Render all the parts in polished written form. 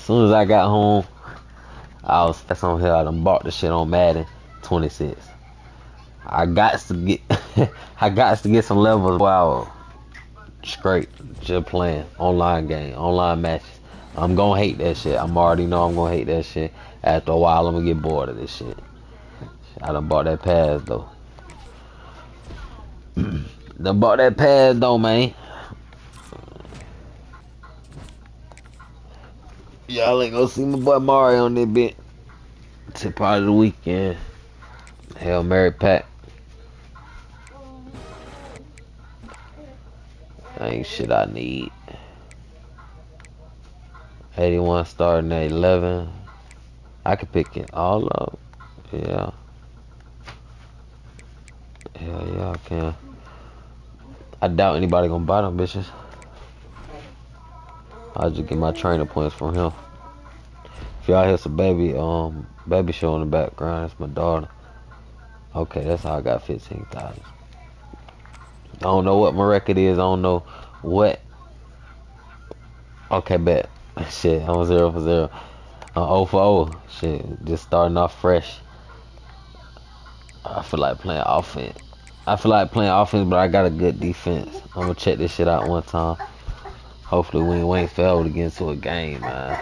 soon as I got home, that's on here. I done bought the shit on Madden 26. I got to get, I got to get some levels. Wow, straight, just playing online game, online matches. I'm gonna hate that shit. I'm already know I'm gonna hate that shit. After a while, I'm gonna get bored of this shit. I done bought that pass though. Done bought that pass though, man. Y'all ain't gonna see my boy Mario on that bit. Till part of the weekend. Hail Mary pack. Ain't shit I need. 81 starting at 11. I could pick it all up. Yeah. Hell yeah, I can. I doubt anybody gonna buy them bitches. I'll just get my trainer points from him. If y'all hear some baby show in the background, that's my daughter. Okay, that's how I got 15,000. I don't know what my record is. I don't know what. Okay, bet. Shit, I'm 0 for 0. I'm 0 for 0. Shit, just starting off fresh. I feel like playing offense. But I got a good defense. I'm gonna check this shit out one time. Hopefully we ain't failed to get into a game, man.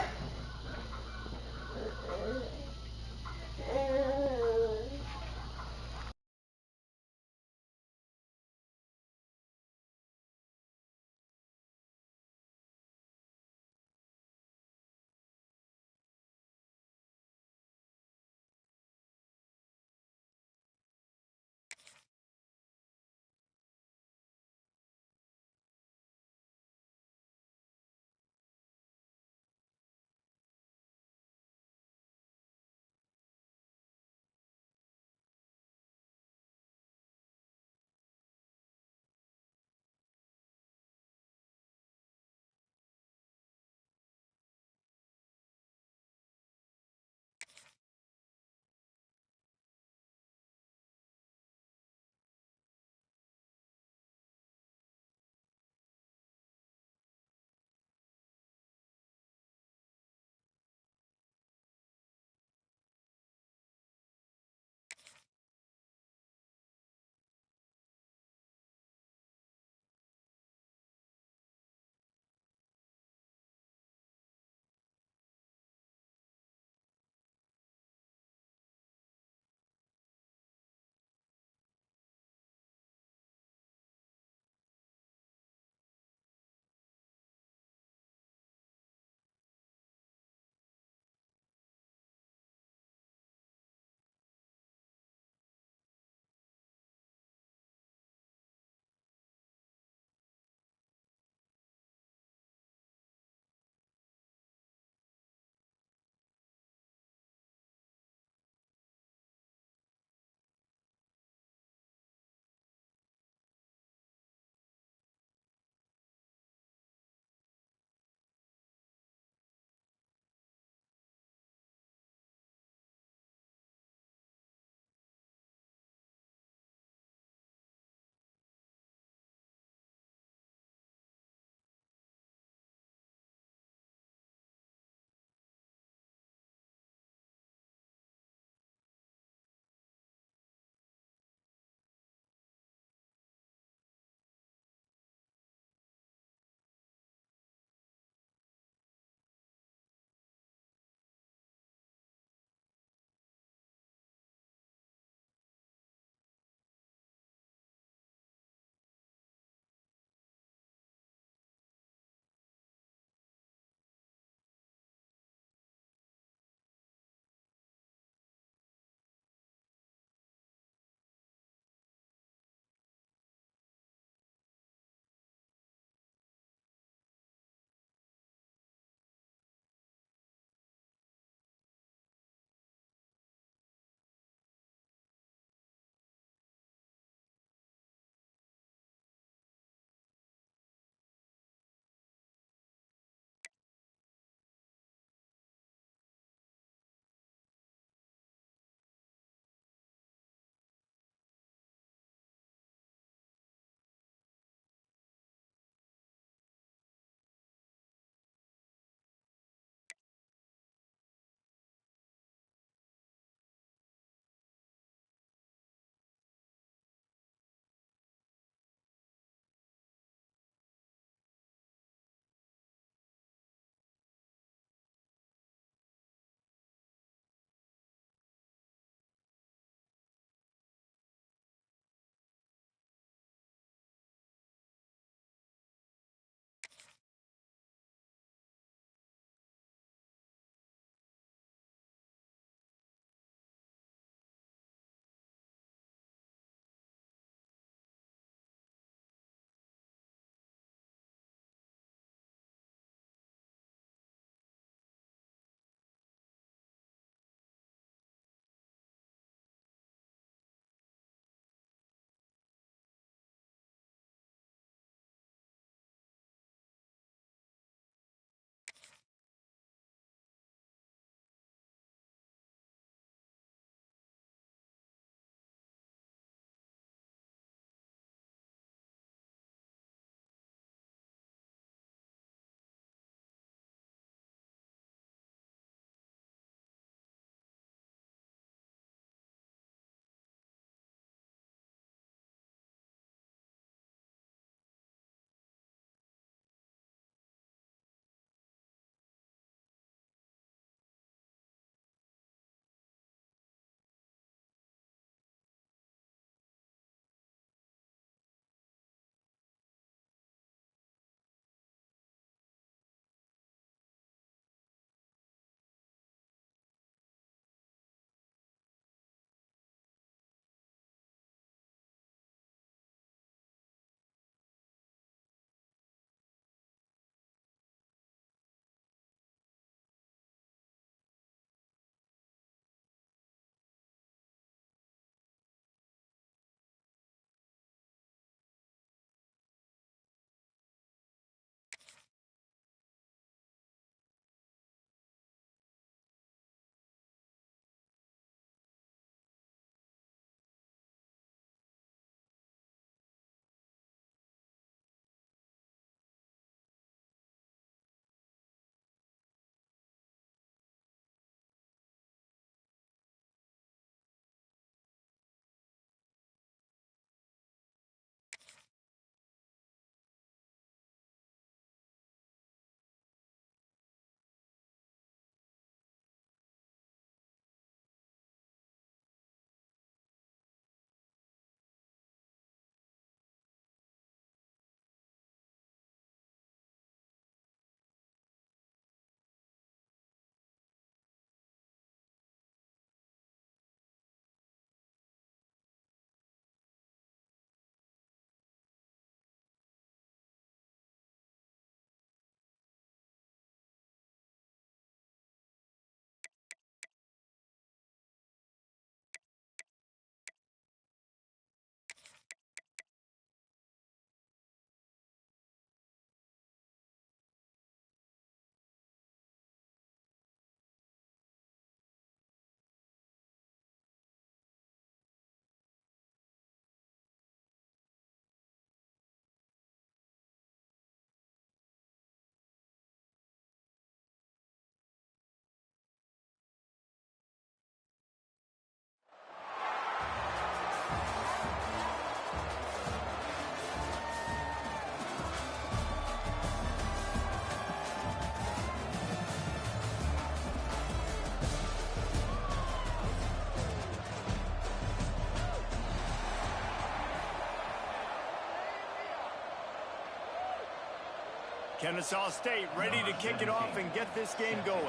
Kennesaw State ready to kick it off and get this game going.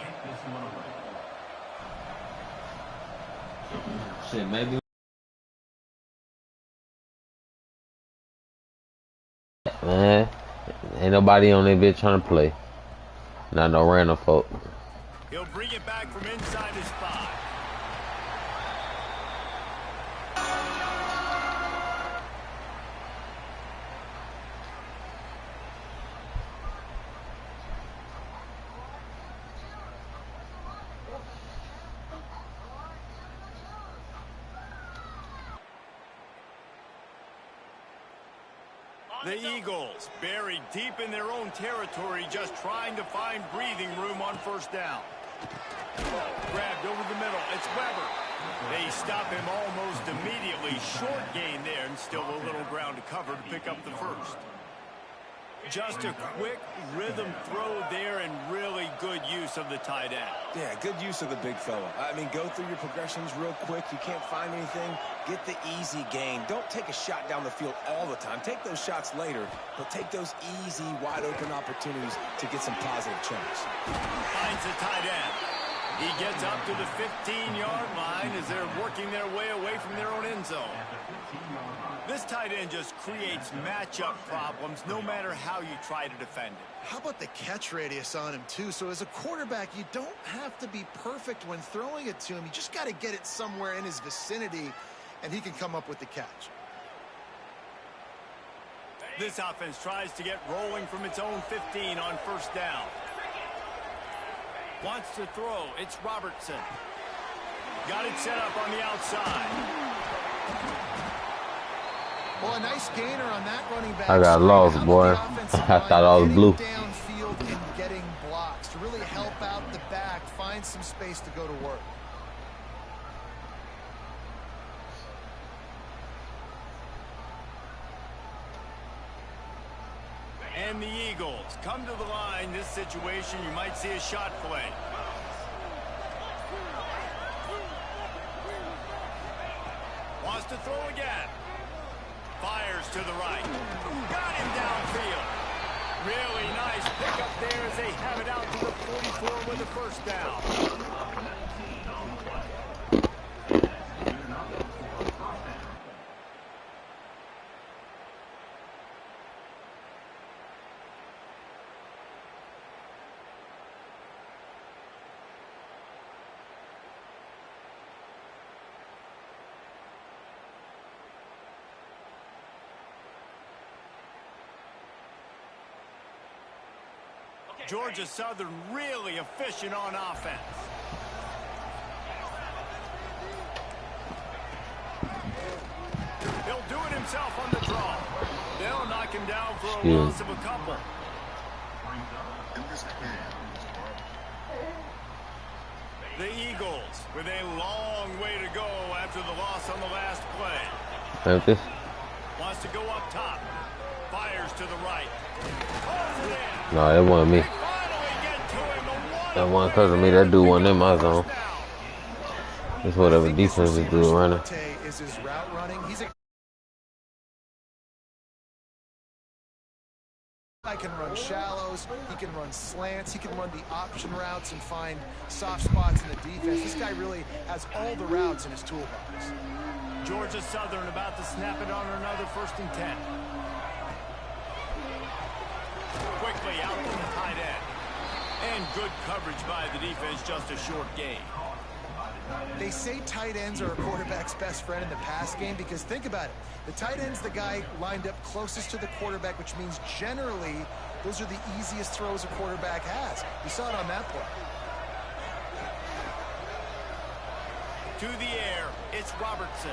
Shit, maybe. Man, ain't nobody on that bitch trying to play. Not no random folk. He'll bring it back from inside his 5. The Eagles buried deep in their own territory, just trying to find breathing room on first down. Grabbed over the middle. It's Weber. They stop him almost immediately. Short gain there, and still a little ground to cover to pick up the first. Just a quick rhythm throw there, and really good use of the tight end. Yeah, good use of the big fella. I mean, go through your progressions real quick. You can't find anything, get the easy gain. Don't take a shot down the field all the time. Take those shots later, but take those easy, wide-open opportunities to get some positive chunks. Finds the tight end. He gets up to the 15-yard line as they're working their way away from their own end zone. This tight end just creates matchup problems no matter how you try to defend it. How about the catch radius on him, too? So as a quarterback, you don't have to be perfect when throwing it to him. You just got to get it somewhere in his vicinity, and he can come up with the catch. This offense tries to get rolling from its own 15 on first down. Wants to throw. It's Robertson. Got it set up on the outside. Well, a nice gainer on that running back. I got lost, boy. I thought I was blue. Downfield and getting blocks to really help out the back, find some space to go to work. And the Eagles come to the line. This situation, you might see a shot play. Wants to throw again. Fires to the right. Got him downfield. Really nice pickup there as they have it out to the 44 with a first down. Georgia Southern really efficient on offense. He'll do it himself on the draw. They'll knock him down for a loss of a couple. The Eagles with a long way to go after the loss on the last play. Okay. Wants to go up top. Fires to the right. No, that wasn't me. That wasn't because of me. That dude wasn't in my zone. It's whatever defense is doing running. Is his route running. He can run shallows, he can run slants, he can run the option routes and find soft spots in the defense. This guy really has all the routes in his toolbox. Georgia Southern about to snap it on another 1st and 10. Quickly out to the tight end. And good coverage by the defense, just a short gain. They say tight ends are a quarterback's best friend in the pass game because think about it. The tight end's the guy lined up closest to the quarterback, which means generally those are the easiest throws a quarterback has. You saw it on that play. To the air, it's Robertson.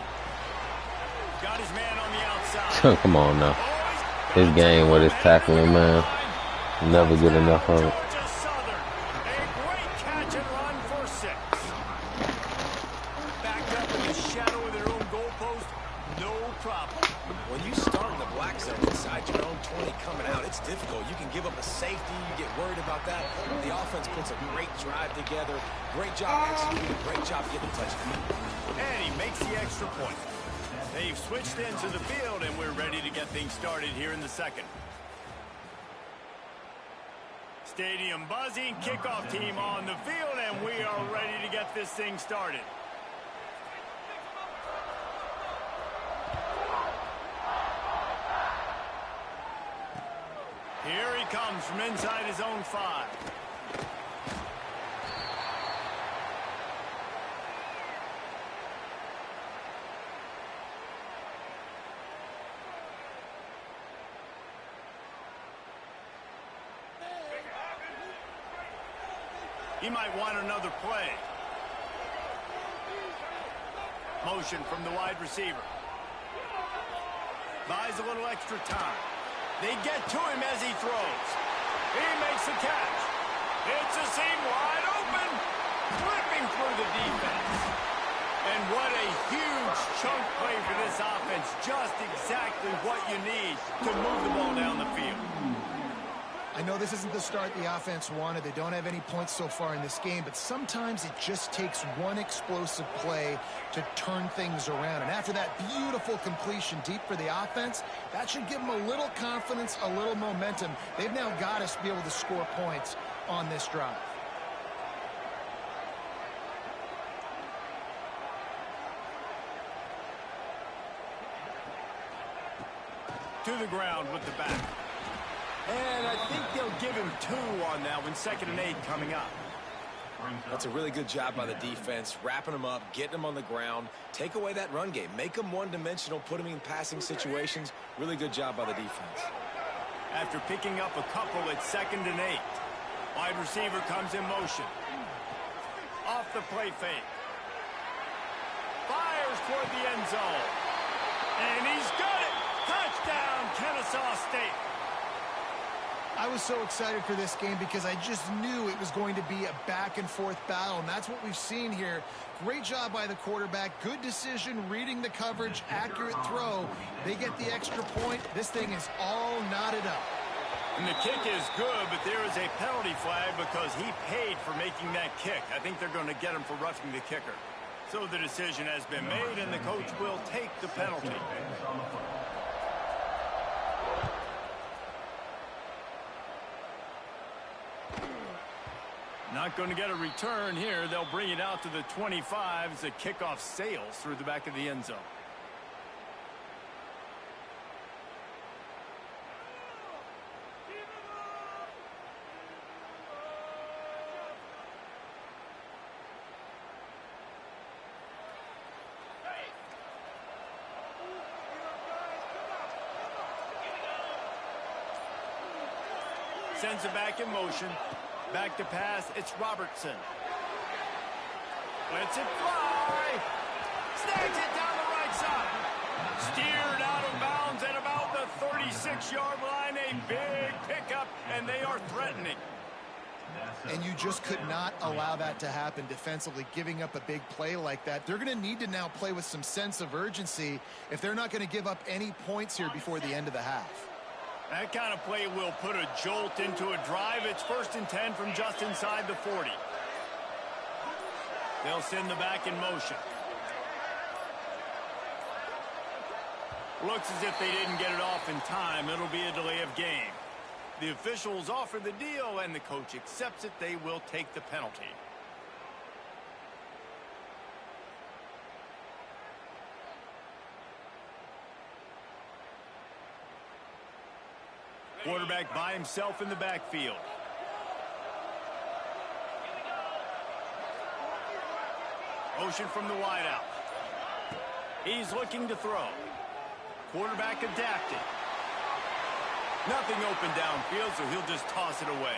Got his man on the outside. Come on now. His game with his tackling, man. Never get enough of it. Together. Great job executing. Great job getting the touchdown. And he makes the extra point. They've switched into the field, and we're ready to get things started here in the second. Stadium buzzing, kickoff team on the field, and we are ready to get this thing started. Here he comes from inside his own 5. He might want another play. Motion from the wide receiver. Buys a little extra time. They get to him as he throws. He makes the catch. It's a seam wide open. Flipping through the defense. And what a huge chunk play for this offense. Just exactly what you need to move the ball down the field. I know this isn't the start the offense wanted. They don't have any points so far in this game, but sometimes it just takes one explosive play to turn things around. And after that beautiful completion deep for the offense, that should give them a little confidence, a little momentum. They've now got us to be able to score points on this drive. To the ground with the back. And I think they'll give him 2 on that one. 2nd and 8 coming up. That's a really good job by the defense, wrapping them up, getting them on the ground. Take away that run game. Make them one-dimensional, put them in passing situations. Really good job by the defense. After picking up a couple, it's 2nd and 8. Wide receiver comes in motion. Off the play fake. Fires toward the end zone. And he's got it. Touchdown, Kennesaw State. I was so excited for this game because I just knew it was going to be a back-and-forth battle, and that's what we've seen here. Great job by the quarterback. Good decision, reading the coverage, accurate throw. They get the extra point. This thing is all knotted up. And the kick is good, but there is a penalty flag because he paid for making that kick. I think they're going to get him for roughing the kicker. So the decision has been made, and the coach will take the penalty. Not going to get a return here. They'll bring it out to the 25 as the kickoff sails through the back of the end zone. Sends it back in motion. Back to pass, it's Robertson. Lets it fly. Snags it down the right side. Steered out of bounds at about the 36-yard line. A big pickup, and they are threatening. And you just could not allow that to happen defensively, giving up a big play like that. They're going to need to now play with some sense of urgency if they're not going to give up any points here before the end of the half. That kind of play will put a jolt into a drive. It's 1st and 10 from just inside the 40. They'll send the back in motion. Looks as if they didn't get it off in time. It'll be a delay of game. The officials offer the deal, and the coach accepts it. They will take the penalty. Quarterback by himself in the backfield. Motion from the wideout. He's looking to throw. Quarterback adapting. Nothing open downfield, so he'll just toss it away.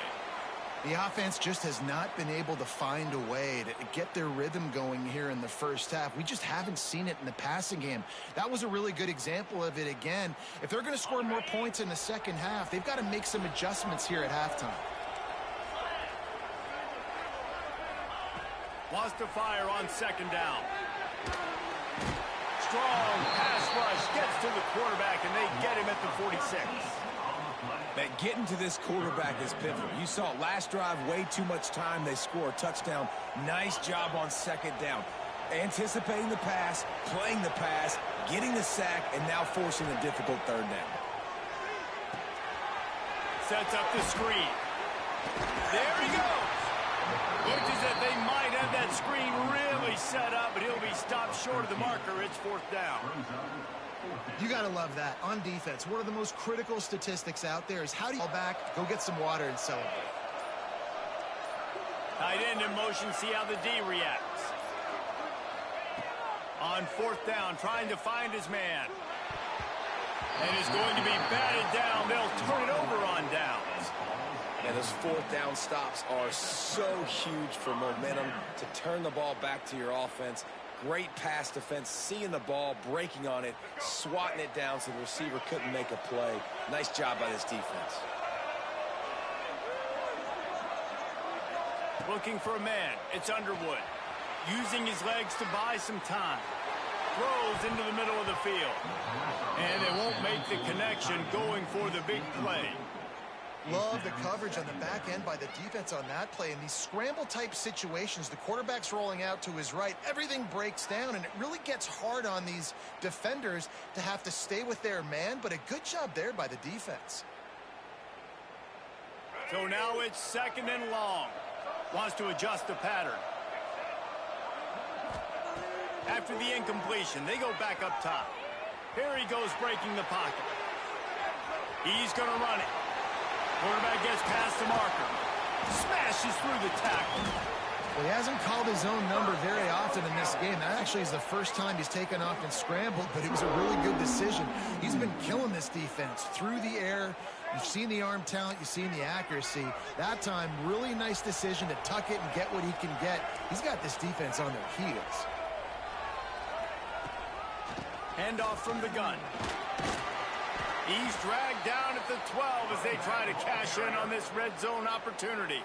The offense just has not been able to find a way to get their rhythm going here in the first half. We just haven't seen it in the passing game. That was a really good example of it again. If they're going to score more points in the second half, they've got to make some adjustments here at halftime. Wants to fire on 2nd down. Strong pass rush gets to the quarterback, and they get him at the 46. That getting to this quarterback is pivotal. You saw it last drive, way too much time. They score a touchdown. Nice job on 2nd down. Anticipating the pass, playing the pass, getting the sack, and now forcing a difficult 3rd down. Sets up the screen. There he goes. Looks as if they might have that screen really set up, but he'll be stopped short of the marker. It's 4th down. You got to love that. On defense, one of the most critical statistics out there is how do you fall back, go get some water, and celebrate. Tight end in motion, see how the D reacts. On 4th down, trying to find his man. And is going to be batted down. They'll turn it over on downs. Yeah, those 4th down stops are so huge for momentum to turn the ball back to your offense. Great pass defense, seeing the ball, breaking on it, swatting it down so the receiver couldn't make a play. Nice job by this defense. Looking for a man. It's Underwood. Using his legs to buy some time. Throws into the middle of the field. And they won't make the connection going for the big play. Love the coverage on the back end by the defense on that play. In these scramble-type situations, the quarterback's rolling out to his right. Everything breaks down, and it really gets hard on these defenders to have to stay with their man, but a good job there by the defense. So now it's 2nd and long. Wants to adjust the pattern. After the incompletion, they go back up top. Here he goes breaking the pocket. He's going to run it. Quarterback gets past the marker. Smashes through the tackle. Well, he hasn't called his own number very often in this game. That actually is the first time he's taken off and scrambled, but it was a really good decision. He's been killing this defense through the air. You've seen the arm talent. You've seen the accuracy. That time, really nice decision to tuck it and get what he can get. He's got this defense on their heels. Handoff from the gun. He's dragged down at the 12 as they try to cash in on this red zone opportunity.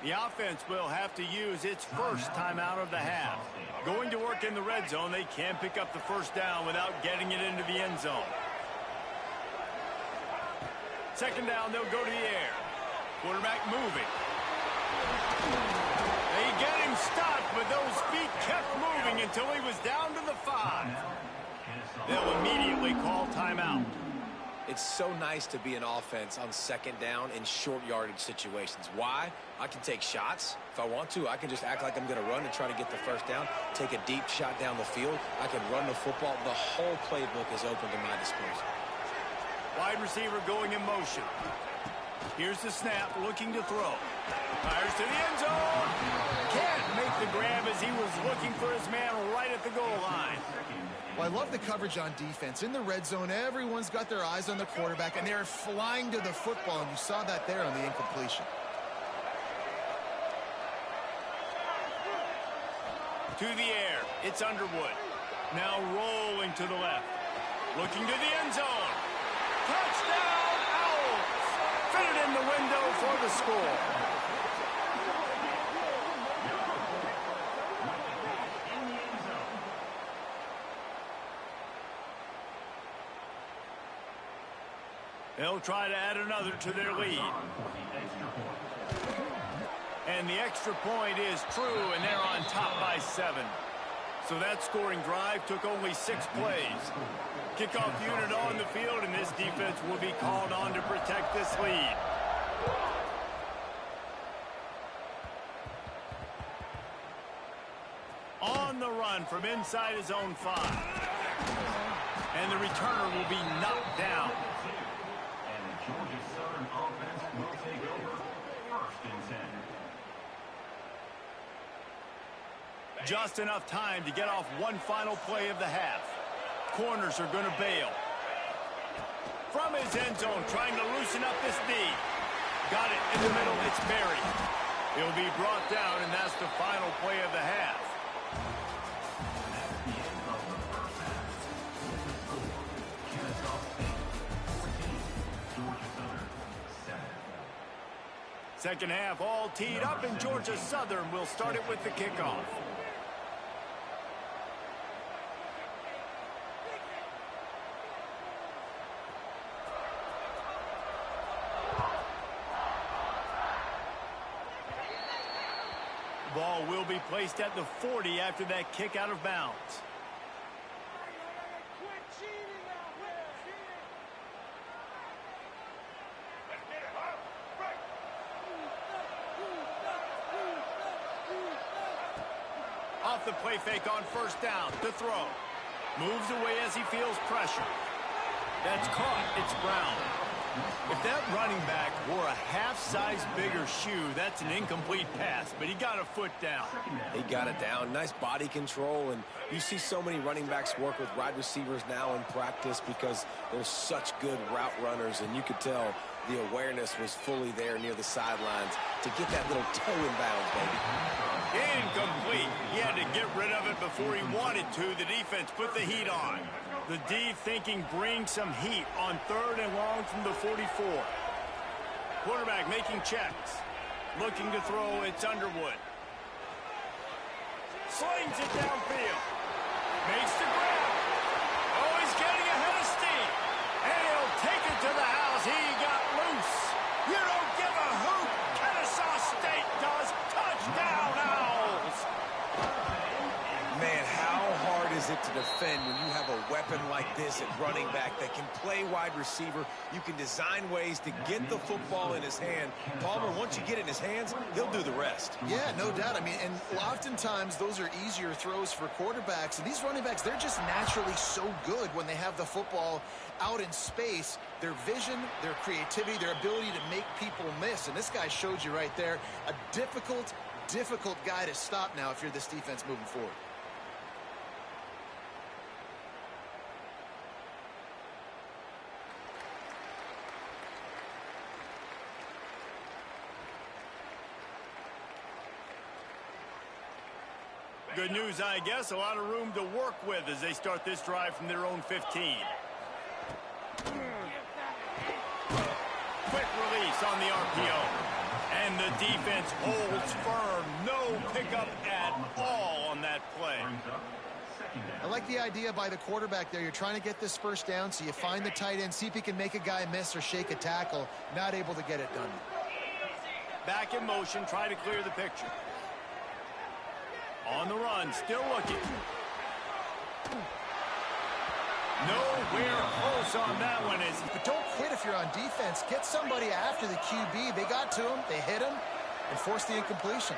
The offense will have to use its first timeout of the half. Going to work in the red zone, they can't pick up the 1st down without getting it into the end zone. 2nd down, they'll go to the air. Quarterback moving. They get him stopped, but those feet kept moving until he was down to the 5. They'll immediately call timeout. It's so nice to be an offense on 2nd down in short yardage situations. Why? I can take shots. If I want to, I can just act like I'm going to run and try to get the 1st down, take a deep shot down the field. I can run the football. The whole playbook is open to my disposal. Wide receiver going in motion. Here's the snap, looking to throw. Fires to the end zone. Can't make the grab as he was looking for his man right at the goal line. Well, I love the coverage on defense. In the red zone, everyone's got their eyes on the quarterback, and they're flying to the football, and you saw that there on the incompletion. To the air, it's Underwood. Now rolling to the left. Looking to the end zone. Touchdown, Owls! Fitted in the window for the score. They'll try to add another to their lead. And the extra point is true, and they're on top by 7. So that scoring drive took only 6 plays. Kickoff unit on the field, and this defense will be called on to protect this lead. On the run from inside his own 5. And the returner will be knocked down. Georgia Southern offense will take over 1st and 10. Just enough time to get off one final play of the half. Corners are going to bail. From his end zone, trying to loosen up this D. Got it in the middle, it's buried. He'll be brought down, and that's the final play of the half. Second half all teed up, and Georgia Southern will start it with the kickoff. Ball will be placed at the 40 after that kick out of bounds. Off the play fake on first down to throw. Moves away as he feels pressure. That's caught. It's Brown. If that running back wore a half-size bigger shoe, that's an incomplete pass, but he got a foot down. He got it down. Nice body control, and you see so many running backs work with wide receivers now in practice because they're such good route runners, and you could tell the awareness was fully there near the sidelines to get that little toe in bounds, baby. Incomplete. He had to get rid of it before he wanted to. The defense put the heat on. The D thinking bring some heat on 3rd and long from the 44. Quarterback making checks. Looking to throw, it's Underwood. Slings it downfield. Makes the grab. Oh, he's getting ahead of steam. And he'll take it to the house. He got loose. You don't give a hoot. Kennesaw State does. Touchdown, Owls. Man, how hard is it to defend when you have a weapon like this at running back that can play wide receiver? You can design ways to get the football in his hand. Palmer, once you get it in his hands, he'll do the rest. Yeah, no doubt. I mean, and oftentimes those are easier throws for quarterbacks. And these running backs, they're just naturally so good when they have the football out in space. Their vision, their creativity, their ability to make people miss. And this guy showed you right there, a difficult guy to stop now if you're this defense moving forward. Good news, I guess. A lot of room to work with as they start this drive from their own 15. Quick release on the RPO. And the defense holds firm. No pickup at all on that play. I like the idea by the quarterback there. You're trying to get this first down, so you find the tight end, see if he can make a guy miss or shake a tackle. Not able to get it done. Back in motion, try to clear the picture. On the run, still looking. Nowhere close on that one. But don't quit if you're on defense. Get somebody after the QB. They got to him, they hit him, and forced the incompletion.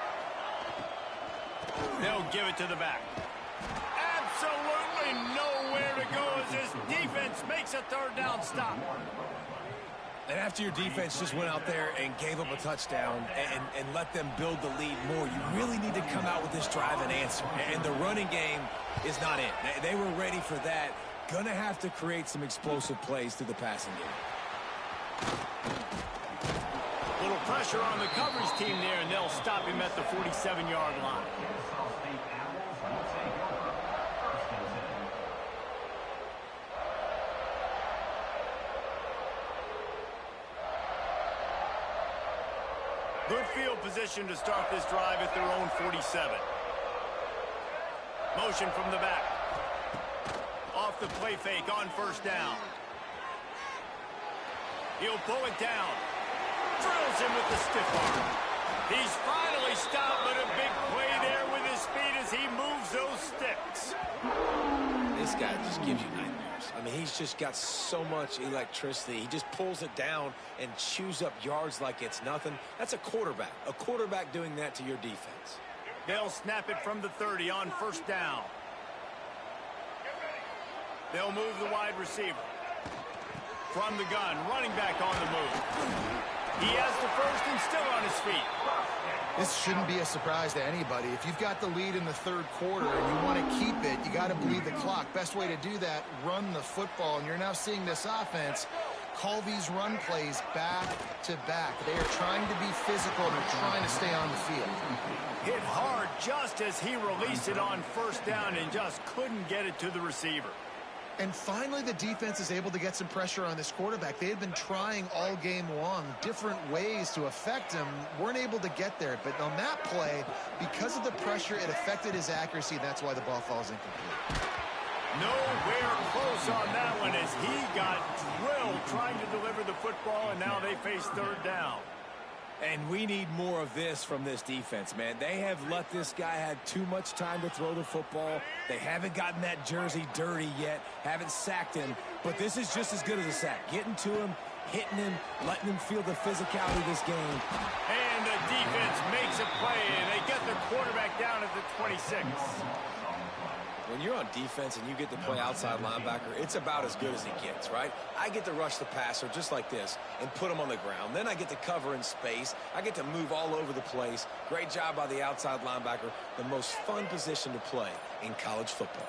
They'll give it to the back. Absolutely nowhere to go as this defense makes a 3rd down stop. And after your defense just went out there and gave up a touchdown and let them build the lead more, you really need to come out with this drive and answer. And the running game is not it. They were ready for that. Gonna have to create some explosive plays through the passing game. Little pressure on the coverage team there, and they'll stop him at the 47-yard line. Good field position to start this drive at their own 47. Motion from the back. Off the play fake on first down. He'll pull it down. Drills him with the stiff arm. He's finally stopped, but a big play there with his speed as he moves those sticks. This guy just gives you nightmares. I mean, he's just got so much electricity. He just pulls it down and chews up yards like it's nothing. That's a quarterback. A quarterback doing that to your defense. They'll snap it from the 30 on first down. They'll move the wide receiver. From the gun, running back on the move. He has the first and still on his feet. This shouldn't be a surprise to anybody. If you've got the lead in the 3rd quarter and you want to keep it, you got to bleed the clock. Best way to do that, run the football. And you're now seeing this offense call these run plays back to back. They are trying to be physical. They're trying to stay on the field. Hit hard just as he released it on first down and just couldn't get it to the receiver. And finally, the defense is able to get some pressure on this quarterback. They had been trying all game long different ways to affect him, weren't able to get there. But on that play, because of the pressure, it affected his accuracy, and that's why the ball falls incomplete. Nowhere close on that one as he got drilled trying to deliver the football, and now they face 3rd down. And we need more of this from this defense, man. They have let this guy have too much time to throw the football. They haven't gotten that jersey dirty yet, haven't sacked him. But this is just as good as a sack. Getting to him, hitting him, letting him feel the physicality of this game. And the defense makes a play, and they get the quarterback down at the 28. 26. When you're on defense and you get to play outside linebacker, it's about as good as it gets, right? I get to rush the passer just like this and put him on the ground. Then I get to cover in space. I get to move all over the place. Great job by the outside linebacker. The most fun position to play in college football.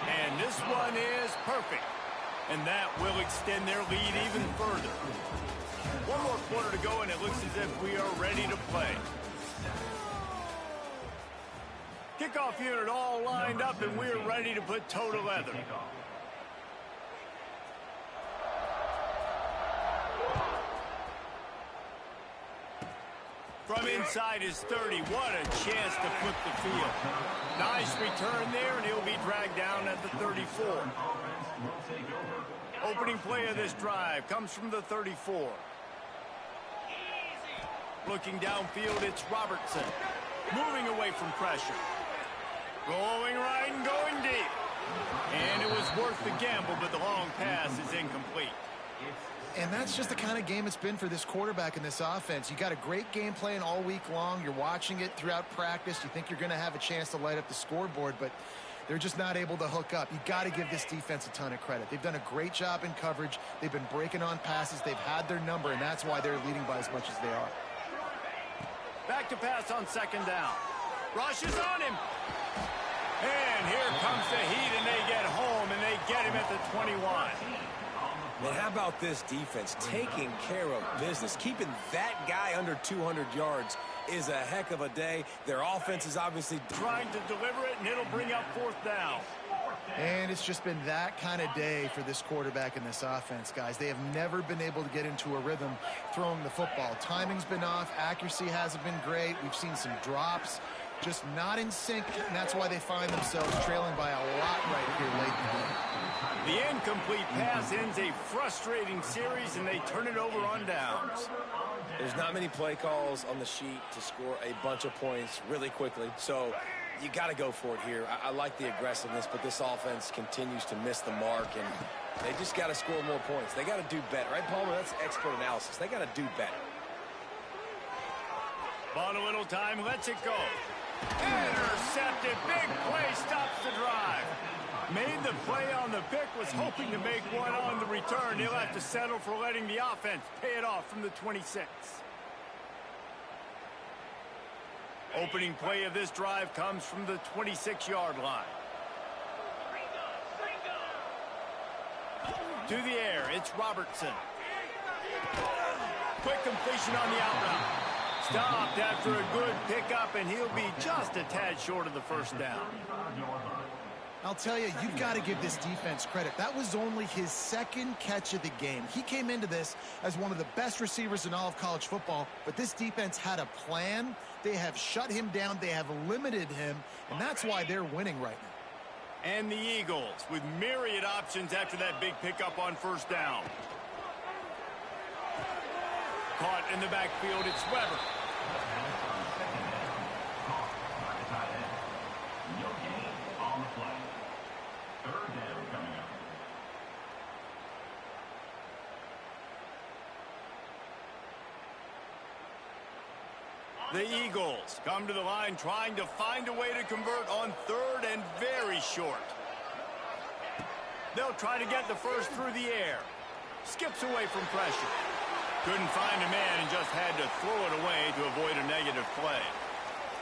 And this one is perfect. And that will extend their lead even further. One more quarter to go, and it looks as if we are ready to play. Kickoff unit all lined up, and we're ready to put toe to leather. From inside his 30, what a chance to flip the field. Nice return there, and he'll be dragged down at the 34. Opening play of this drive comes from the 34. Looking downfield, it's Robertson. Moving away from pressure. Rolling right and going deep. And it was worth the gamble, but the long pass is incomplete. And that's just the kind of game it's been for this quarterback in this offense. You got a great game plan all week long. You're watching it throughout practice. You think you're going to have a chance to light up the scoreboard, but they're just not able to hook up. You got to give this defense a ton of credit. They've done a great job in coverage. They've been breaking on passes. They've had their number, and that's why they're leading by as much as they are. Back to pass on second down. Rush is on him. And here comes the heat, and they get home, and they get him at the 21. And how about this defense taking care of business? Keeping that guy under 200 yards is a heck of a day. Their offense is obviously trying to deliver it, and it'll bring up fourth down. And it's just been that kind of day for this quarterback in this offense, guys. They have never been able to get into a rhythm throwing the football. Timing's been off. Accuracy hasn't been great. We've seen some drops. Just not in sync, and that's why they find themselves trailing by a lot right here late in the game. The incomplete pass ends a frustrating series, and they turn it over on downs. There's not many play calls on the sheet to score a bunch of points really quickly, so you got to go for it here. I like the aggressiveness, but this offense continues to miss the mark, and they just got to score more points. They got to do better, right, Palmer? That's expert analysis. They got to do better. Bought a little time, lets it go. Intercepted, big play, stops the drive. Made the play on the pick, was hoping to make one on the return. He'll have to settle for letting the offense pay it off from the 26. Opening play of this drive comes from the 26-yard line. To the air, it's Robertson. Quick completion on the out route. Stopped after a good pickup, and he'll be just a tad short of the first down. I'll tell you, you've got to give this defense credit. That was only his second catch of the game. He came into this as one of the best receivers in all of college football, but this defense had a plan. They have shut him down. They have limited him, and that's why they're winning right now. And the Eagles with myriad options after that big pickup on first down. Caught in the backfield, it's Weber. The Eagles come to the line trying to find a way to convert on third and very short. They'll try to get the first through the air. Skips away from pressure. Couldn't find a man and just had to throw it away to avoid a negative play.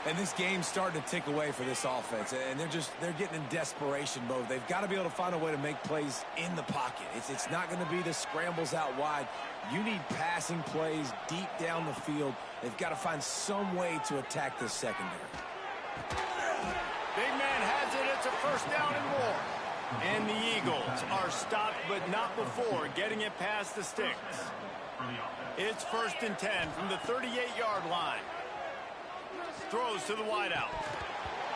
And this game's starting to tick away for this offense, and they're getting in desperation mode. They've got to be able to find a way to make plays in the pocket. It's not going to be the scrambles out wide. You need passing plays deep down the field. They've got to find some way to attack this secondary. Big man has it. It's a first down and more. And the Eagles are stopped, but not before getting it past the sticks. It's 1st and 10 from the 38-yard line. Throws to the wideout.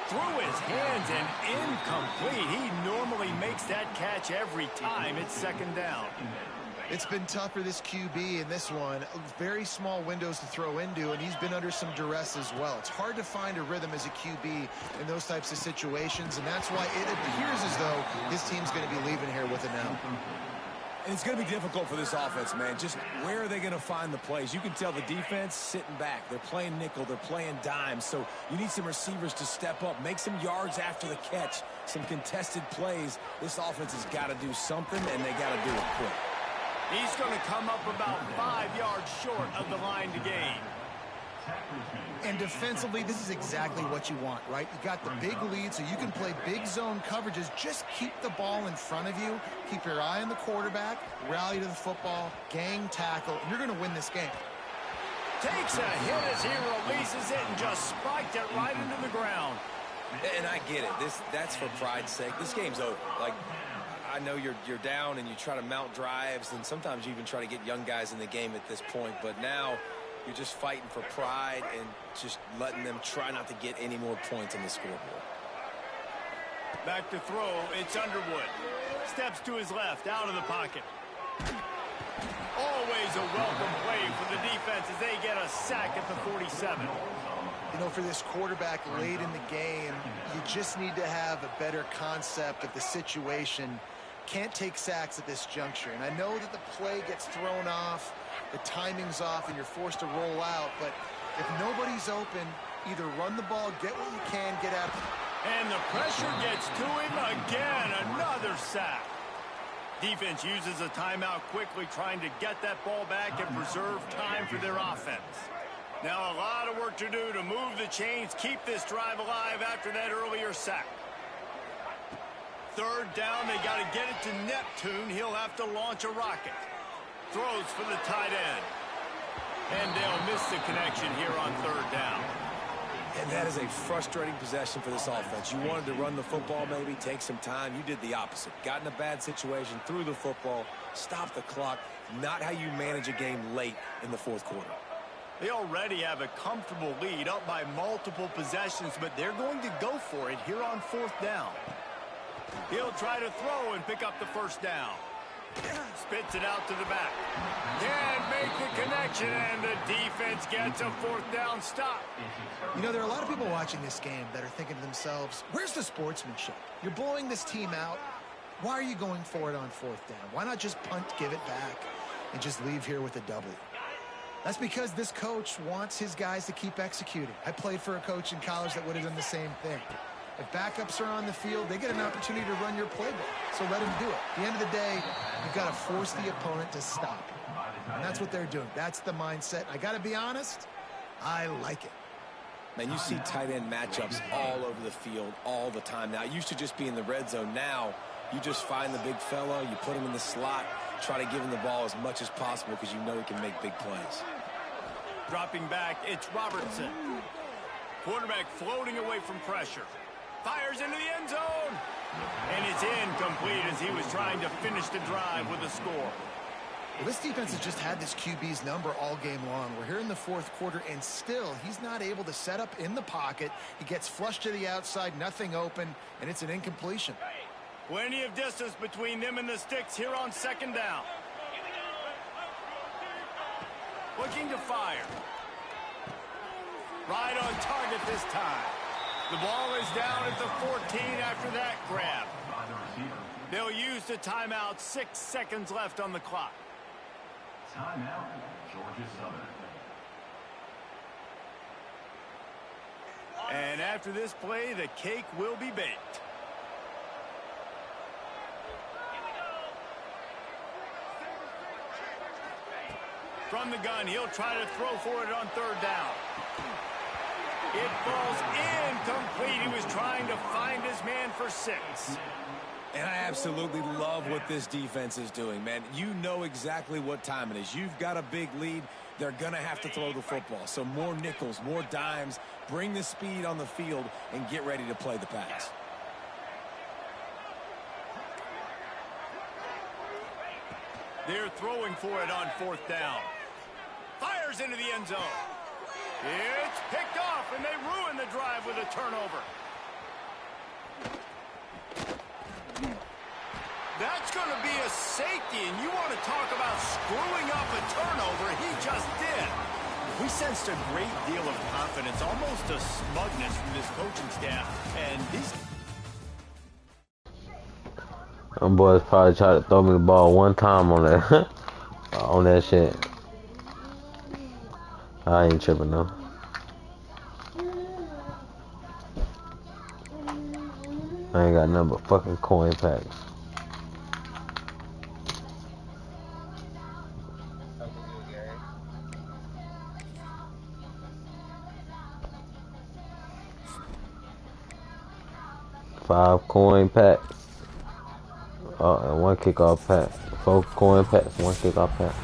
Through his hands and incomplete. He normally makes that catch every time. It's 2nd down. It's been tough for this QB in this one. Very small windows to throw into, and he's been under some duress as well. It's hard to find a rhythm as a QB in those types of situations, and that's why it appears as though his team's going to be leaving here with it now. And it's going to be difficult for this offense, man. Just where are they going to find the plays? You can tell the defense sitting back. They're playing nickel. They're playing dime. So you need some receivers to step up, make some yards after the catch, some contested plays. This offense has got to do something, and they got to do it quick. He's going to come up about 5 yards short of the line to gain. And defensively, this is exactly what you want, right? You got the big lead, so you can play big zone coverages. Just keep the ball in front of you. Keep your eye on the quarterback. Rally to the football. Gang tackle. And you're going to win this game. Takes a hit as he releases it and just spiked it right into the ground. And I get it. That's for pride's sake. This game's over. Like, I know you're down and you try to mount drives, and sometimes you even try to get young guys in the game at this point. But now you're just fighting for pride and just letting them try not to get any more points on the scoreboard. Back to throw, it's Underwood. Steps to his left, out of the pocket. Always a welcome play for the defense as they get a sack at the 47. You know, for this quarterback late in the game, you just need to have a better concept of the situation. Can't take sacks at this juncture. And I know that the play gets thrown off, the timing's off, and you're forced to roll out. But if nobody's open, either run the ball, get what you can, get out. And the pressure gets to him again. Another sack. Defense uses a timeout quickly, trying to get that ball back and preserve time for their offense. Now a lot of work to do to move the chains, keep this drive alive after that earlier sack. Third down, they got to get it to Neptune. He'll have to launch a rocket. Throws for the tight end. And they'll miss the connection here on third down. And that is a frustrating possession for this offense. You wanted to run the football, maybe take some time. You did the opposite. Got in a bad situation, threw the football, stopped the clock. Not how you manage a game late in the fourth quarter. They already have a comfortable lead, up by multiple possessions, but they're going to go for it here on fourth down. He'll try to throw and pick up the first down. Spits it out to the back. Can't make the connection, and the defense gets a fourth down stop. You know, there are a lot of people watching this game that are thinking to themselves, where's the sportsmanship? You're blowing this team out. Why are you going for it on fourth down? Why not just punt, give it back, and just leave here with a W? That's because this coach wants his guys to keep executing. I played for a coach in college that would have done the same thing. If backups are on the field, they get an opportunity to run your playbook. So let them do it. At the end of the day, you've got to force the opponent to stop. And that's what they're doing. That's the mindset. I got to be honest, I like it. Man, you see tight end matchups all over the field all the time now. It used to just be in the red zone. Now you just find the big fella, you put him in the slot, try to give him the ball as much as possible because you know he can make big plays. Dropping back, it's Robertson. Quarterback floating away from pressure. Fires into the end zone. And it's incomplete as he was trying to finish the drive with a score. Well, this defense has just had this QB's number all game long. We're here in the fourth quarter, and still he's not able to set up in the pocket. He gets flushed to the outside, nothing open, and it's an incompletion. Plenty of distance between them and the sticks here on second down. Looking to fire. Right on target this time. The ball is down at the 14 after that grab. They'll use the timeout. 6 seconds left on the clock. Timeout, Georgia Southern. And after this play, the cake will be baked. From the gun, he'll try to throw for it on third down. It falls incomplete. He was trying to find his man for 6. And I absolutely love what this defense is doing, man. You know exactly what time it is. You've got a big lead. They're going to have to throw the football. So more nickels, more dimes. Bring the speed on the field and get ready to play the pass. They're throwing for it on fourth down. Fires into the end zone. It's picked off, and they ruin the drive with a turnover. That's going to be a safety, and you want to talk about screwing up a turnover. He just did. We sensed a great deal of confidence, almost a smugness from this coaching staff, and these... Them boys probably tried to throw me the ball one time on that on that shit. I ain't tripping though. I ain't got nothing but fucking coin packs. Five coin packs. And one kickoff pack. 4 coin packs, 1 kickoff pack.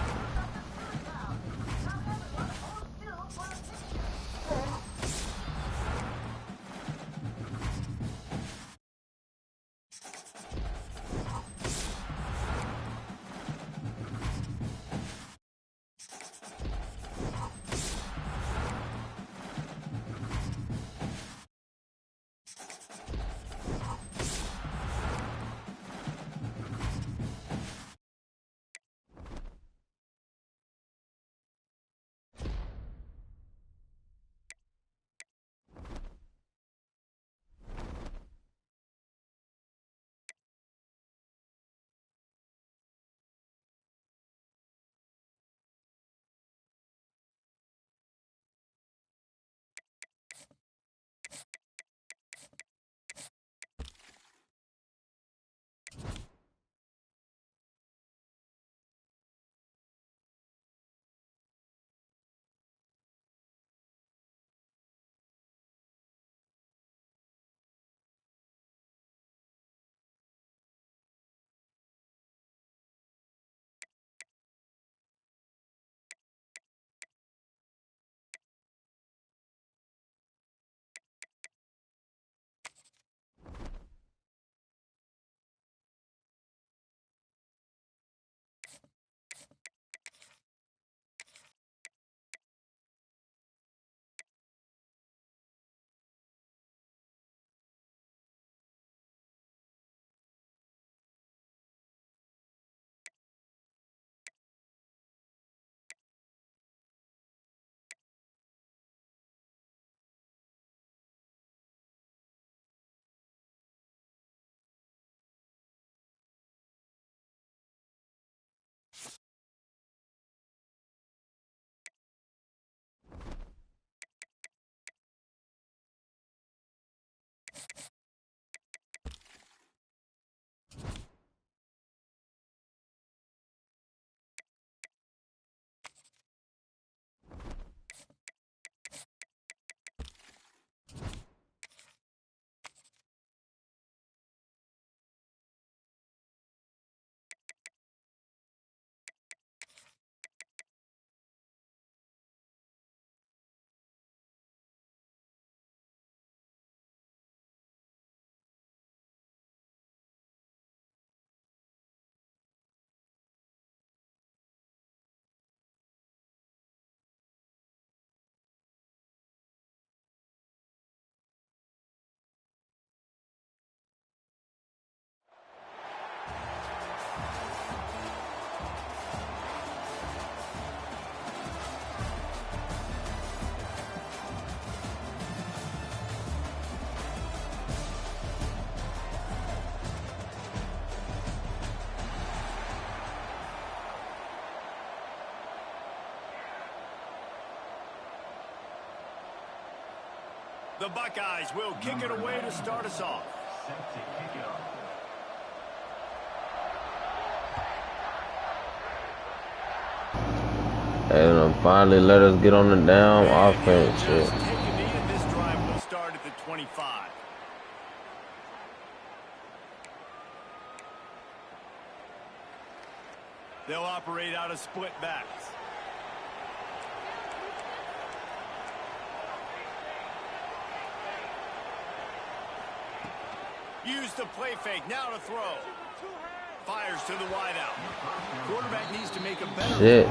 The Buckeyes will kick it away to start us off. Set to kick it off. And finally let us get on the down offense. Take a knee, and this drive will start at the 25. They'll operate out of split backs. Use the play fake, now to throw. Fires to the wideout. Quarterback needs to make a better throw there.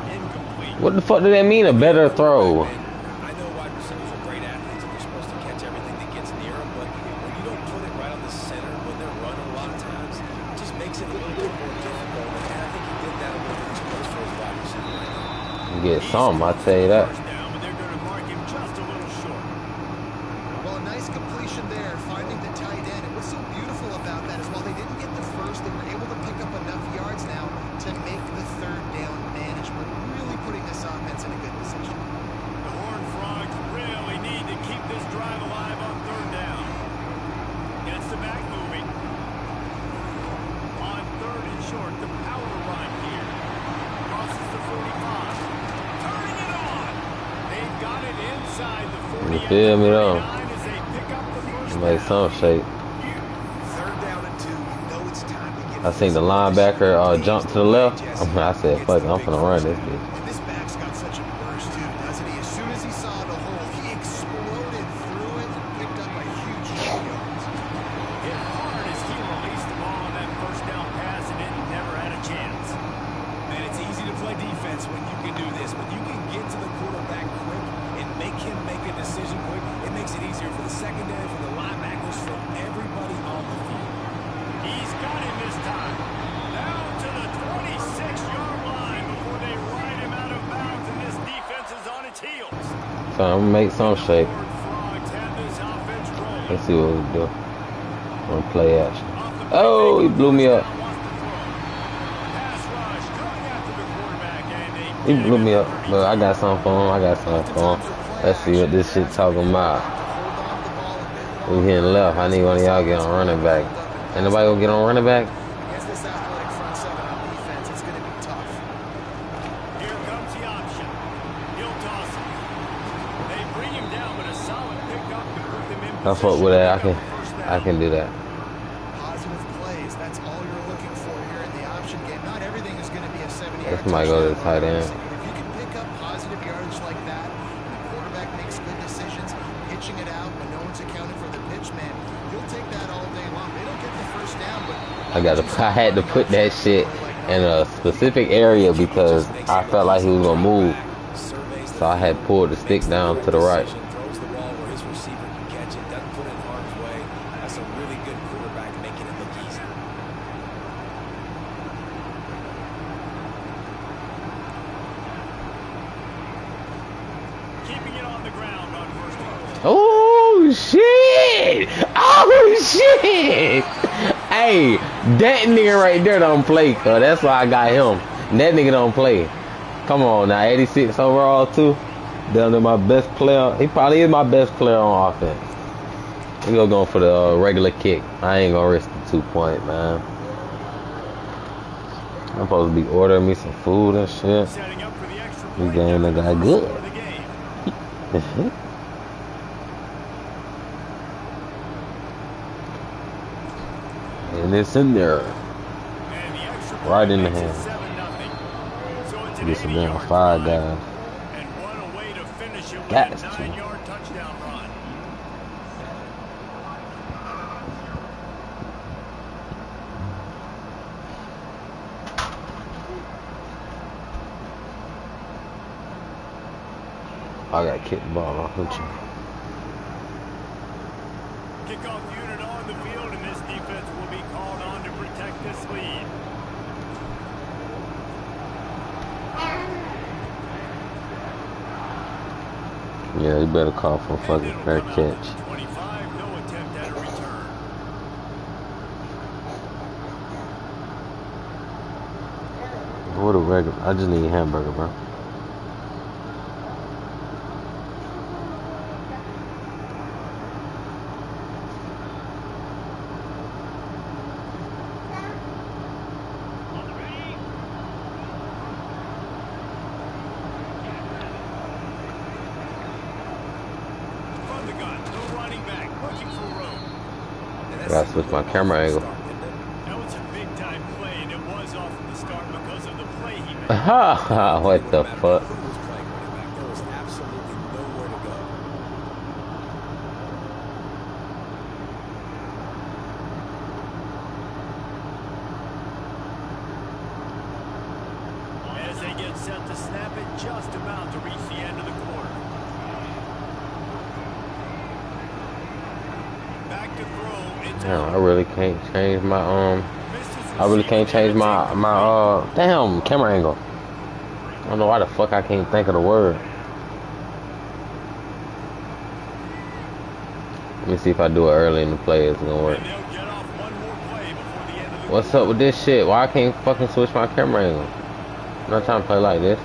Incomplete. What the fuck do that mean, a better throw? I know wide receivers are great athletes and they're supposed to catch everything that gets near them, but when you don't put it right on the center when they're running a lot of times, it just makes it a little bit more difficult. And I think he did that a little bit too much for his wide receiver right now. You get some, I'll tell you that. Down, but they're going to mark him just a little short. Well, a nice completion there, finding the tight end. And what's so beautiful about that is while they didn't get the first, they inside the You 40 feel me though? as they pick up the first Make some shape. 3rd down and 2. You know it's time to get I seen the physical. linebacker jump to the left. Jesse I said, gets fuck, the I'm big finna run first this down. bitch. And this back's got such a burst too, doesn't he? As soon as he saw the hole, he exploded through it and picked up a huge chunk of yards. Hit hard as he released the ball on that first down pass, and it never had a chance. Man, it's easy to play defense when you can do this. When you can get to the quarterback quick and make him make a decision quick, it makes it easier for the secondary, for the linebackers, for everybody on the field. He's got him this time. Down to the 26-yard line before they ride him out of bounds, and this defense is on its heels. So I'm gonna make some shape. Frogs have this offense rolling. Let's see what we do. One play action. Oh, he blew me up. Pass rush coming after the quarterback, and He blew me up. But I got something for him. I got something for him. Let's see what this shit talking about. We hitting left. I need one of y'all get on running back. Ain't nobody gonna get on running back? Against this athletic front seven on defense, it's going to be tough. here comes the option. He'll toss it. They bring him down, but a solid pickup to put them in I fuck with that. I can do that. Positive plays, that's all you're looking for here in the option game. Not everything is going to be a 70-yard This might go to the tight end. If you can pick up positive yardage like that, and the quarterback makes good decisions, pitching it out when no one's accounting for the pitch, man, you'll take that all day long. They don't get the first down, but I had to put that shit in a specific area because I felt like he was gonna move. So I had pulled the stick down to the right. Throws the ball where his receiver can catch it, doesn't put it in harm's way. That's a really good quarterback making it look easy. keeping it on the ground on first down. Oh shit! Oh shit! Hey, that nigga right there don't play, cuz that's why I got him. That nigga don't play. Come on now, 86 overall too. Down to my best player. He probably is my best player on offense. We gonna go for the regular kick. I ain't gonna risk the 2 point, man. I'm supposed to be ordering me some food and shit. Setting up for the extra This point game after that got the good. first score of the game. And it's in there. And the extra Right point in the makes it hand. 7-0. So it's an Get some 80-yard damn five drive. guys. And what a way to finish it with Got a to. 9-yard touchdown run. I got kicked the ball off, don't you? Kickoff unit on the field, and this defense will be called on to protect this lead. Yeah, you better call for a fucking fair catch. 25, no attempt at a return. What a regular. I just need a hamburger, bro. From the gun, no running back, looking for room. Gotta switch my camera angle. That was a big-time play, and it was off from the start because of the play he made. Ha! What the fuck? Who was playing running back? There was absolutely nowhere to go. As they get set to snap it, just about to reach the end of the quarter. Back to throw. It's Damn, out. I really can't change my Missed his I really receiver can't there change to my take the my damn camera angle. I don't know why the fuck I can't think of the word. Let me see if I do it early in the play. It's gonna work. And they'll get off one more play before the end of the What's up with this shit? Why I can't fucking switch my camera angle? I'm not trying to play like this.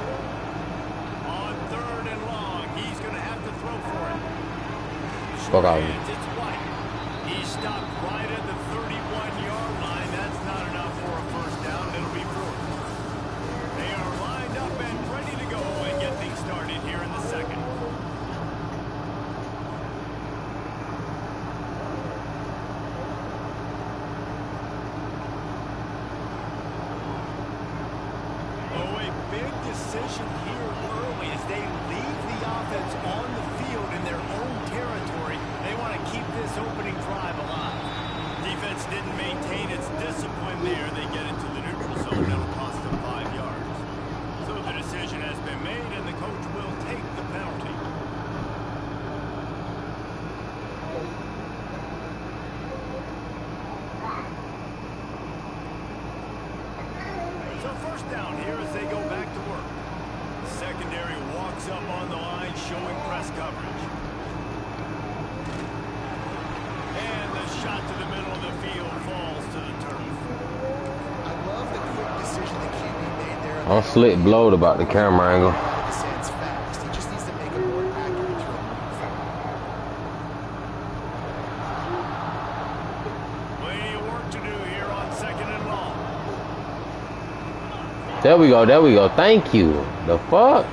On 3rd and long, he's going to have to throw for it. Fuck out. Hands, it's White. He stopped right at the 31-yard line. That's not enough for a first down. It'll be 4th. They are lined up and ready to go and get things started here in the second. Oh, a big decision here early as they leave the offense on the field in their own territory. They want to keep this opening drive alive. Defense didn't maintain its discipline there. They get into the neutral zone. That'll cost them 5 yards. So the decision has been made, and the coach will take the penalty. So first down here as they go back to work. Secondary walks up on the line, showing press coverage. And the shot to the middle of the field falls to the turf. I love the quick decision the QB made there. I'm slick blowed about the camera angle. It's fast. He just needs to make a more accurate throw. Plenty of work to do here on 2nd and long. There we go, there we go. Thank you. The fuck?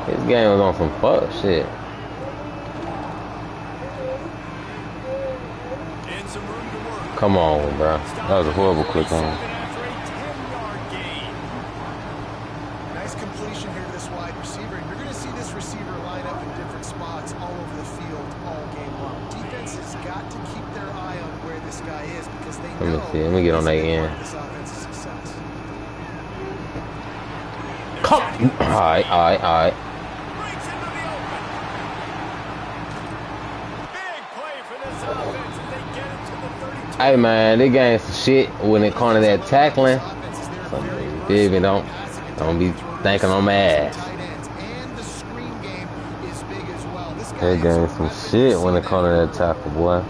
This game was on some fuck shit. And some room to work. Come on, bro. That was a horrible click on. After a 10-yard gain. Nice completion here to this wide receiver. And you're going to see this receiver line up in different spots all over the field all game long. Defense has got to keep their eye on where this guy is because they know Let me see. Let me get on that end. this offense's success. Come. Alright, alright, alright. Breaks into the open. Big play for this offense as they get into the 32. Hey man, this game's some shit when it comes to that tackling. Baby, don't be thinking I'm ass. That game's some shit when it comes to that tackle, boy.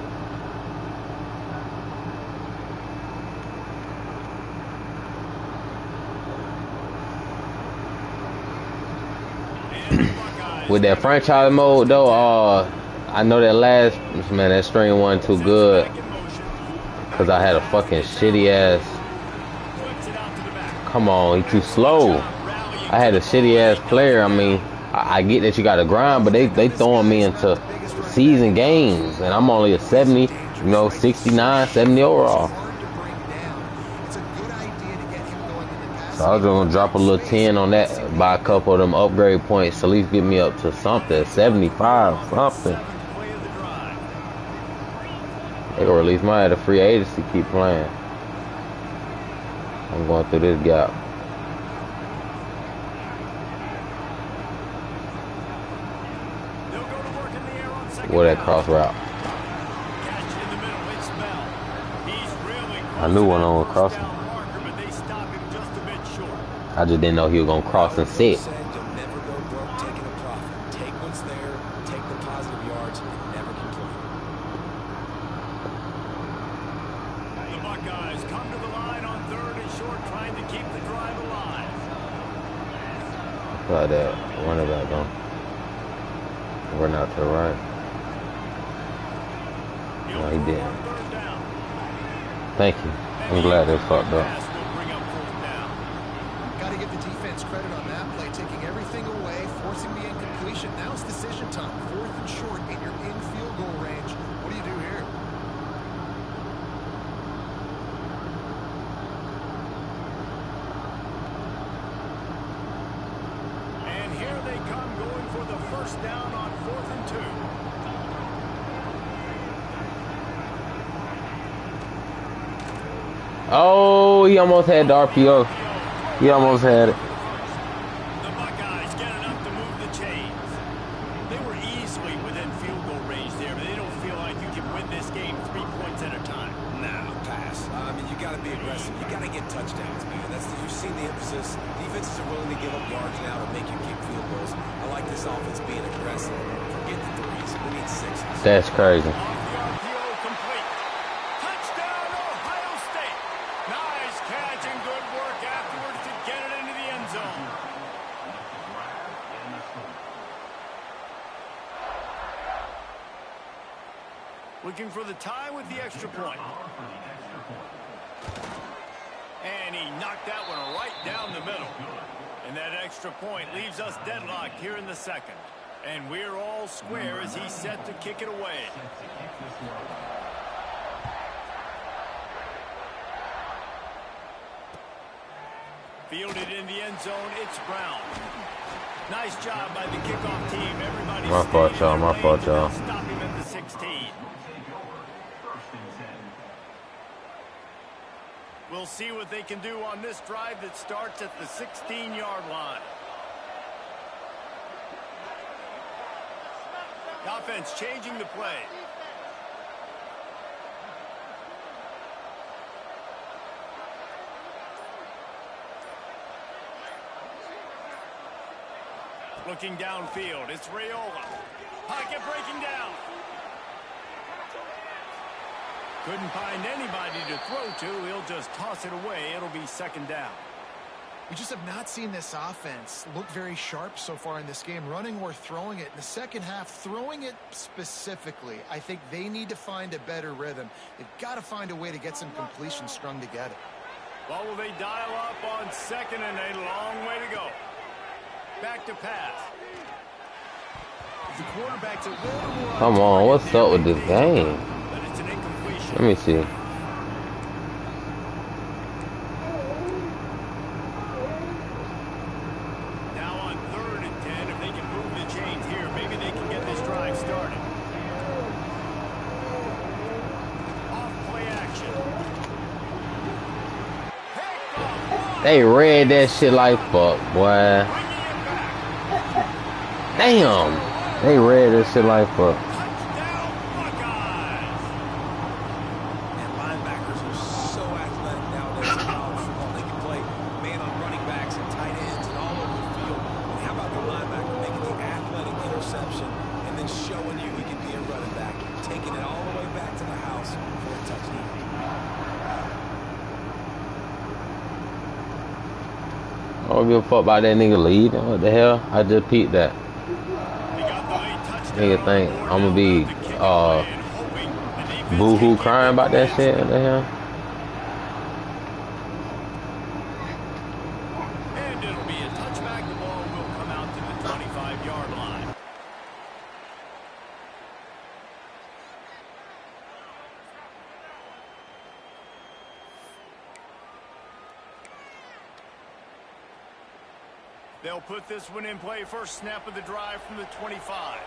With that franchise mode though, I know that last man, that string wasn't too good because I had a fucking shitty ass. Come on, he too slow. I had a shitty ass player. I mean, I get that you got to grind, but they throwing me into season games, and I'm only a 70, 69, 70 overall. So I was gonna drop a little 10 on that, buy a couple of them upgrade points, to at least get me up to something, 75, something. They gonna release my at a free agency, keep playing. I'm going through this gap. What that cross route? I knew one on crossing. I just didn't know he was gonna cross and sit. You'll never go broke taking a profit. Take what's there, take the positive yards, and never complain. The Buckeyes come to the line on 3rd and short, trying to keep the drive alive. Look at that running back going. Run out to the right. No, he didn't. Thank you. I'm glad they fucked up. Got to give the defense credit on that play, taking everything away, forcing the incompletion. Now it's decision time. 4th and short, and you're in field goal range. What do you do here? And here they come, going for the first down on 4th and 2. Oh, he almost had the RPO. He almost had it. The Buckeyes get enough to move the chains. They were easily within field goal range there, but they don't feel like you can win this game 3 points at a time. Nah, pass. I mean, you got to be aggressive. You got to get touchdowns, man. You've seen the emphasis. Defenses are willing to give up yards now to make you kick field goals. I like this offense being aggressive. Forget the threes. We need 6s. That's crazy. Looking for the tie with the extra point. And he knocked that one right down the middle. And that extra point leaves us deadlocked here in the 2nd. And we're all square as he's set to kick it away. Fielded in the end zone, it's Brown. Nice job by the kickoff team. Everybody My fault, y'all. My fault, y'all. Stop him at the 16. We'll see what they can do on this drive that starts at the 16-yard line. The offense changing the play. Looking downfield, it's Raiola. Pocket breaking down. Couldn't find anybody to throw to. He'll just toss it away. It'll be second down. We just have not seen this offense look very sharp so far in this game, running or throwing it. In the second half, throwing it specifically, I think they need to find a better rhythm. They've got to find a way to get some completion strung together. Well, will they dial up on second and a long way to go? Back to pass. The quarterback's a little more. Come on, what's up with this game? But it's an incompletion. Let me see. Now on 3rd and 10, if they can move the chains here, maybe they can get this drive started. Off play action. They read that shit like fuck, boy. Damn! They read that shit like fuck. Touchdown, Buckeyes! And linebackers are so athletic nowadays in college football. They can play man on running backs and tight ends and all over the field. And how about the linebacker making the athletic interception and then showing you he can be a running back, taking it all the way back to the house for a touchdown. I don't give a fuck about that nigga lead. What the hell? I just peeped that. Nigga think I'm gonna be boo-hoo crying about that shit. What the hell? And it'll be a touchback. The ball will come out to the 25-yard line. They'll put this one in play. First snap of the drive from the 25.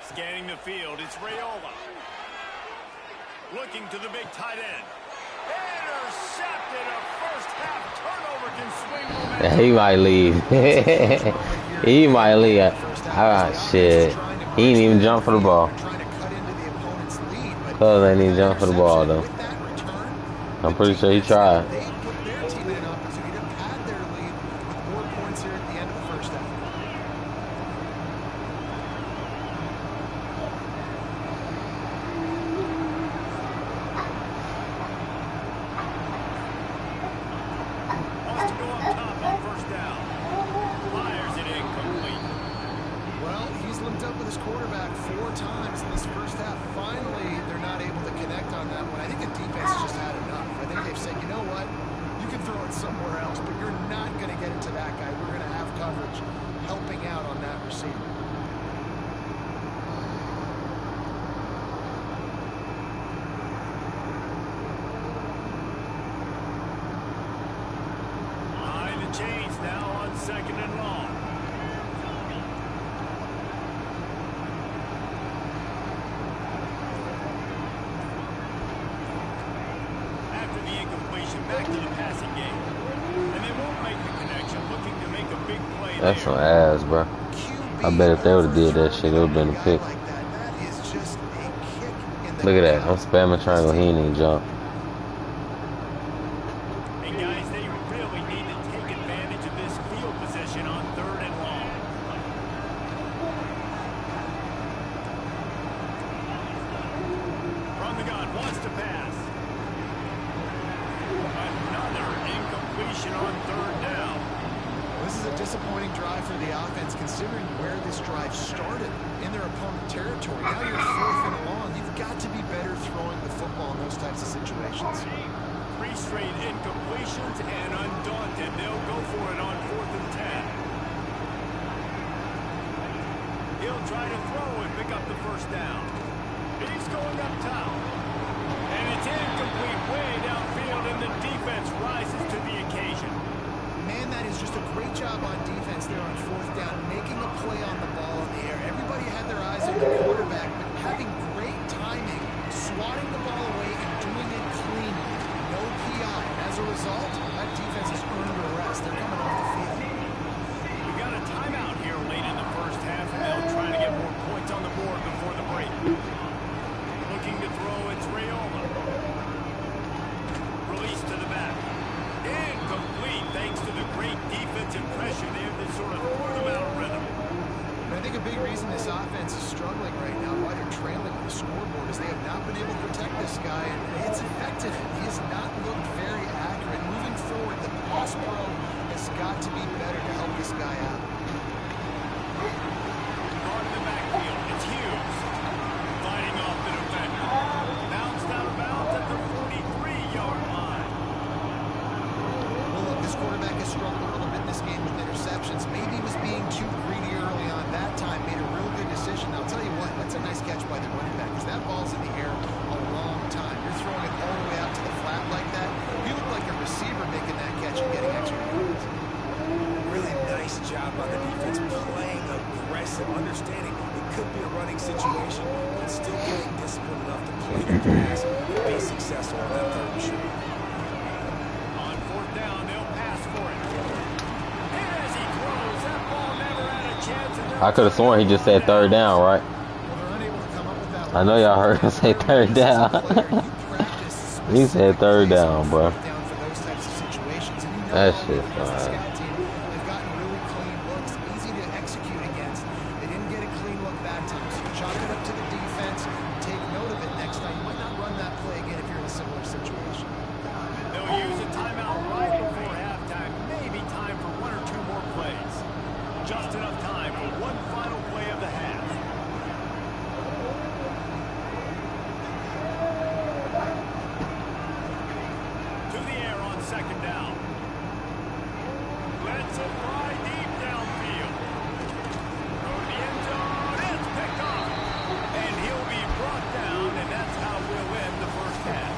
Scanning the field, it's Raiola. Looking to the big tight end. Intercepted. A first half turnover can swing momentum. Yeah, he might leave. He might leave. Ah, shit. He ain't even jump for the ball. Cuz ain't even jump for the ball, though. I'm pretty sure he tried. Chains now on 2nd and long. After the incompletion, back to the passing game. And they won't make the connection, looking to make a big play. That's some ass, bro. I bet if they would have did that shit, it would have been a pick. Look at that. I'm spamming triangle. He ain't even jump. Try to throw and pick up the first down. He's going up top. And it's incomplete way downfield, and the defense rises to result, that defense has earned a rest. They're coming off the field. We got a timeout here late in the first half, and they'll try to get more points on the board before the break. Looking to throw, it's Rayola. Release to the back. Incomplete, thanks to the great defensive pressure there that sort of threw them out of rhythm. And I think a big reason this offense is struggling right now, why they're trailing on the scoreboard, is they have not been able to protect this guy, and it's affected him. He has not looked very accurate. Moving forward, the pass pro has got to be better to help this guy out. Guard in the backfield, it's Hughes. Fighting off the defender. Bounced out of bounds at the 43-yard line. Well, look, this quarterback has struggled a little bit in this game with interceptions. Maybe he was being too greedy early on. That time made a real good decision. I'll tell you what, that's a nice catch by the running back, because that ball's in the air a long time. You're throwing it all the way out to the flat like that. You look like a receiver making that catch and getting extra yards. Really nice job by the defense, playing aggressive, understanding it could be a running situation, but still getting disciplined enough to play the pass and be successful on that third and short. On fourth down, they'll pass for it. And as he throws, that ball never had a chance. I could have sworn he just said third down, right? Well, they're unable to come up with that. I know y'all heard him say third down. He said third down, bro. Down for those types of situations. And you know That how shit as a fine. scout team, they've gotten really clean looks, easy to execute against. They didn't get a clean look that time, so you chalk it up to the defense. Take note of it next time. You might not run that play again if you're in a similar situation. They'll use a timeout right before halftime. Maybe time for one or two more plays. Just enough time for one final play of the half. To the air on second down. Lets it fly deep downfield. Throw to the end zone. It's picked off. And he'll be brought down, and that's how we'll end the first half.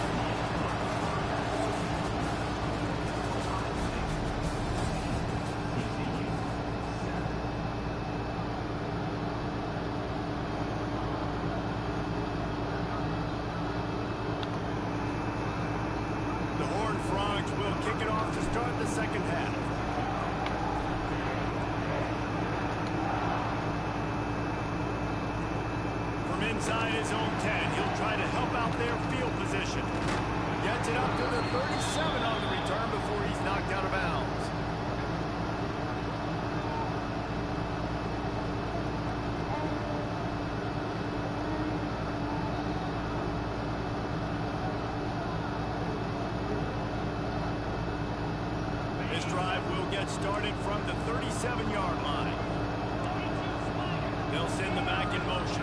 The Horned Frogs will kick it off to start the second half. From inside his own 10, he'll try to help out their field position. Gets it up to the 37 on the return before he's knocked out of bounds. This drive will get started from the 37-yard line. They'll send the back in motion.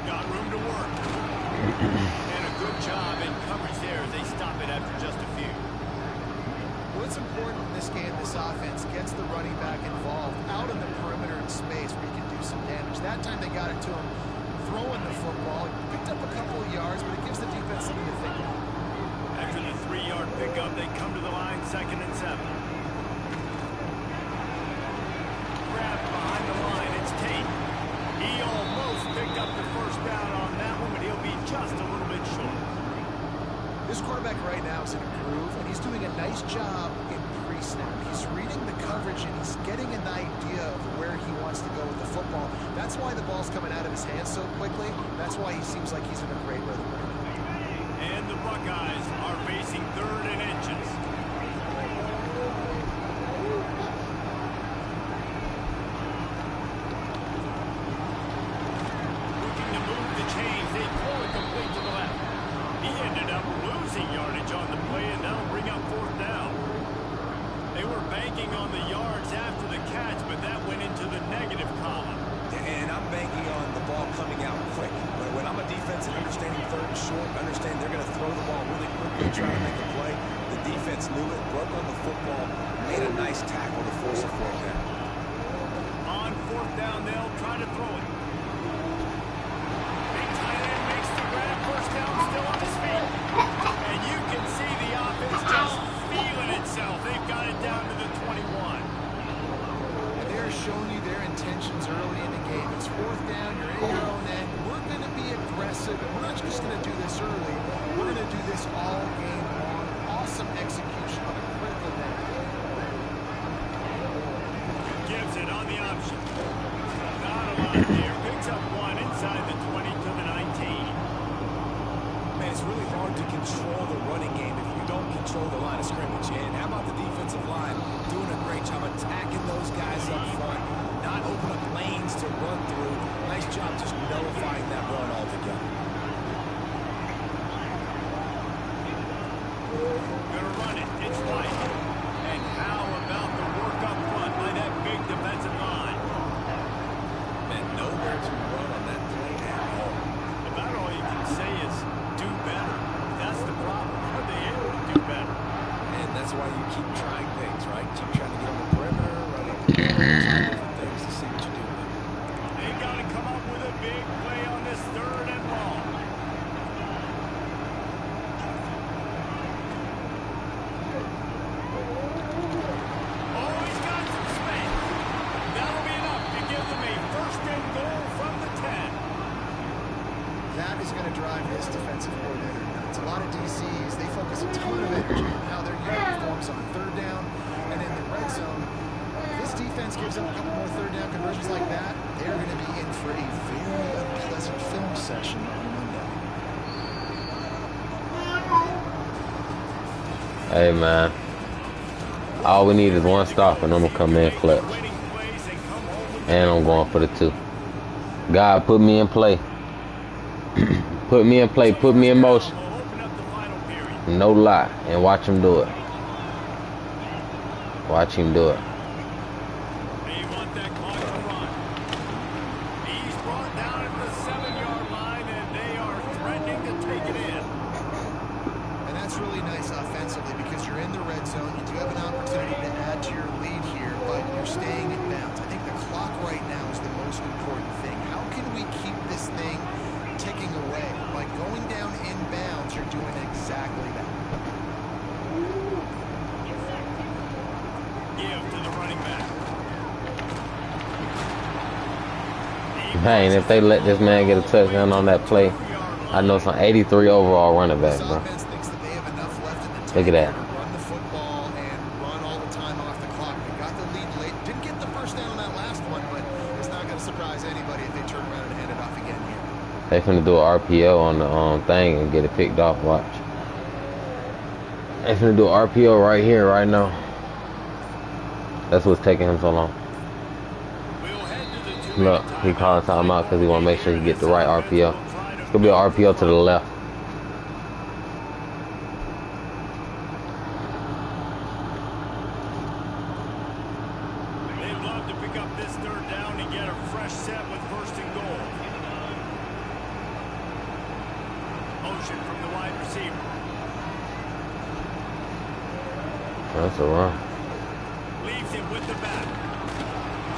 Got room to work. And a good job in coverage there as they stop it after just a few. Well, it's important in this game, this offense gets the running back involved out in the perimeter in space where he can do some damage. That time they got it to him throwing the football. Picked up a couple of yards, but it gives the defense something to think about. After the 3-yard pickup, they come to the line, 2nd and 7. Grab behind the line, it's Tate. He almost picked up the first down on that one, but he'll be just a little bit short. This quarterback right now is in a groove, and he's doing a nice job in pre-snap. He's reading the coverage, and he's getting an idea of where he wants to go with the football. That's why the ball's coming out of his hands so quickly. That's why he seems like he's in a great rhythm right now. And the Buckeyes are facing 3rd and inches. Looking to move the chains. They throw it complete to the left. He ended up losing yardage on the play, and that'll bring up 4th down. They were banking on the yards after the catch, but that went into the negative column. And I'm banking on the ball coming out quick. When I'm a defense and understanding 3rd and short, understand they're going to throw the ball really quickly, try to make a play. The defense knew it, broke on the football, made a nice tackle to force a 4th down. On 4th down, they'll try to throw it. Big tight end makes the grab. 1st down, still on his feet. And you can see the offense just feeling itself. They've got it down to the 21. And they're showing you their intentions early in the game. It's 4th down, you're in your own end. We're going to be aggressive, and we're not just going to do this early. We're going to do this hard to control the running game if you don't control the line of scrimmage. And how about the defensive line doing a great job attacking those guys up front, not open up lanes to run through. Nice job just nullifying that run altogether. Gonna run it. It's White. And how about the work up front by that big defensive line? And nowhere to run on that play at all. About all you can say is do better. That's the problem. Are they able to do better? And that's why you keep trying things, right? Keep trying to get on the perimeter, run up the different things to see what you do. They got to come up with a big play on this 3rd and long. Oh, he's got some space. That'll be enough to give them a 1st and goal from the 10. That is going to drive this defensive coordinator nuts. A lot of DCs, they focus a ton of energy on how their unit performs on 3rd down and in the red zone. If this defense gives them a couple more 3rd down conversions like that, they're going to be in for a very unpleasant film session on Monday. Hey, man. All we need is one stop, and I'm going to come in clutch. And I'm going for the 2. God, put me in play. Put me in play. Put me in motion. No lie. And watch him do it. Watch him do it. They want that clock to run. He's brought down at the 7-yard line, and they are threatening to take it in. And that's really nice offensively because you're in the red zone. You do have an opportunity to add to your lead here, but you're staying in bounds. I think the clock right now is the most important thing. How can we keep this thing ticking away? By going down in bounds, you're doing exactly that. Give to the running back. Man, if they let this man get a touchdown on that play, I know some 83 overall running back, bro. Offense thinks that they have enough left in the tank Look at that. to run the football and run all the time off the clock. They got the lead late. Didn't get the 1st down on that last one, but it's not going to surprise anybody if they turn around and hand it off again here. They finna do an RPO on the thing and get it picked off. Watch. They finna do an RPO right here, right now. That's what's taking him so long. Look, he calling timeout because he want to make sure he get the right RPO. It's gonna be an RPO to the left. They'd love to pick up this 3rd down and get a fresh set with 1st and goal. Motion from the wide receiver. That's a run. Leaves him with the back.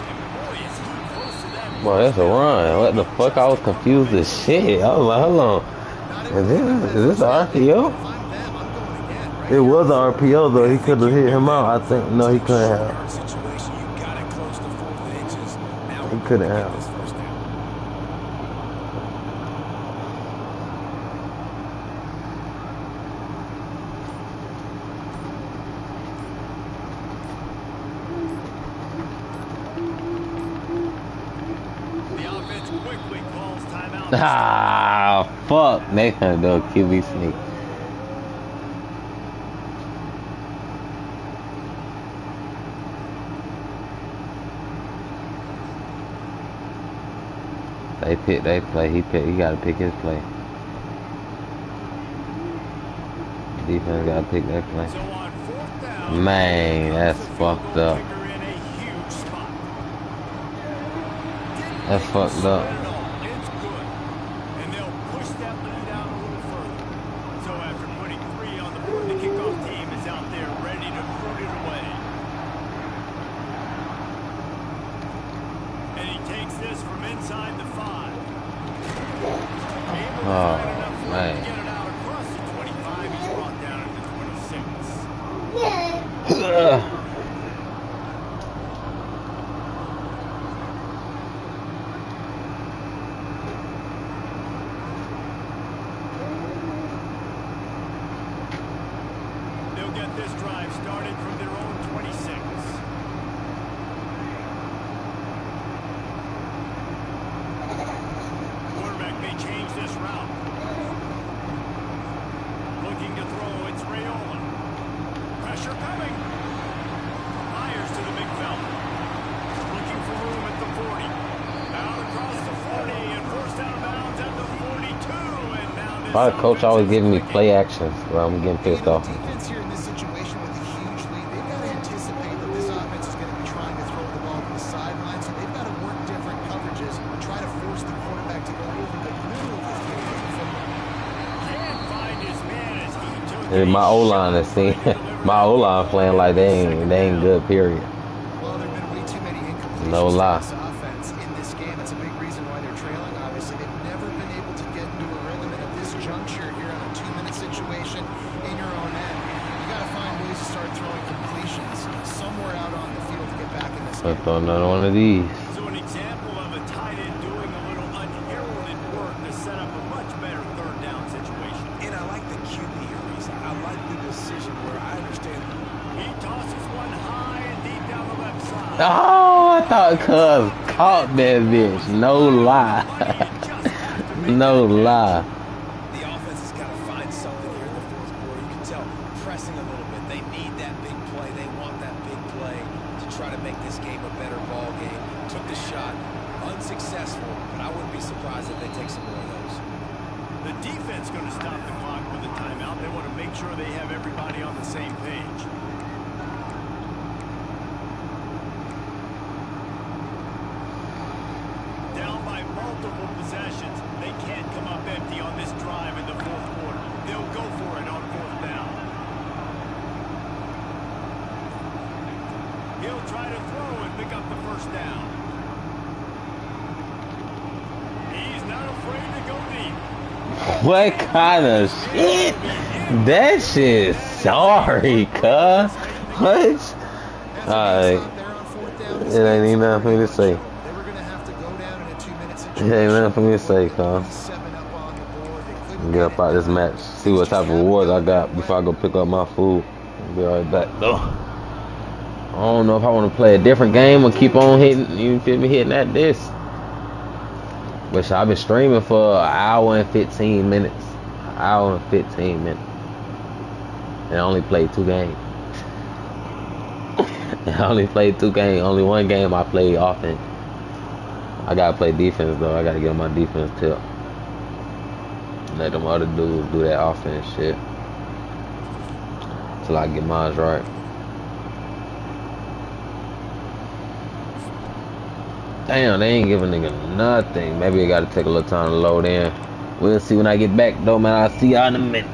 And boy, is he close to that. Boy, that's a run. What the fuck? I was confused as shit. I was like, hold on. Is this an RPO? It was an RPO though. He could have hit him out. I think no, he couldn't have. He couldn't have. Ah, fuck. They finna do a QB sneak. They pick they play. He gotta pick his play. Defense gotta pick that play. Man, that's fucked up. That's fucked up. Oh, man. They'll get this drive started from their own 26. Quarterback may change this route. Why the coach always giving me play actions where I'm getting You pissed know, off? the defense here in this situation with a huge lead, they've got to anticipate that this offense is going to be trying to throw the ball to the sideline, so they've got to work different coverages and try to force the quarterback to go over the middle of the field from the Can't find his man as he took And my O line is seeing my O line playing like they ain't good. Period. Well, there have been way too many incompletions No lie. to this offense in this game. It's a big reason why they're trailing, obviously. They've never been able to get into a rhythm, and at this juncture here on a 2-minute situation in your own end, you got to find ways to start throwing completions somewhere out on the field to get back in this I'll game. throw another one of these. So an example of a tight end doing a little unheralded work to set up a much better third down situation. And I like the QB here, Reese. I like the decision where I understand. He tosses one high and deep down the left side. Oh, I thought Cuz caught that bitch. No lie. No lie. The offense has got to find something here in the fourth quarter. You can tell pressing a little bit. They need that big play. They want that big play to try to make this game a better ball game. Took the shot, unsuccessful, but I wouldn't be surprised if they take some more of those. The defense going to stop the clock with a timeout. They want to make sure they have everybody on the same page. Down by multiple possessions. They can't come up empty on this drive in the fourth quarter. They'll go for it on fourth down. He'll try to throw and pick up the first down. He's not afraid to go deep. What kind of shit? That shit. Sorry, cuz. What? Alright. It ain't even nothing for me to say. They were going to have to go down in a 2-minute It situation. ain't nothing for me to say, cuz. 7 up on the board. They couldn't Get up out this match. See what type of rewards I got before I go pick up my food. I'll be right back though. I don't know if I want to play a different game or keep on hitting, you feel me, hitting at this. But I've been streaming for an hour and 15 minutes. An hour and 15 minutes. And I only played 2 games. I only played 2 games. Only 1 game I played offense. I gotta play defense though. I gotta get on my defense tip. Let them other dudes do that offense shit. Till I get mine right. Damn, they ain't giving nigga nothing. Maybe I gotta take a little time to load in. We'll see when I get back though, man. I'll see y'all in a minute.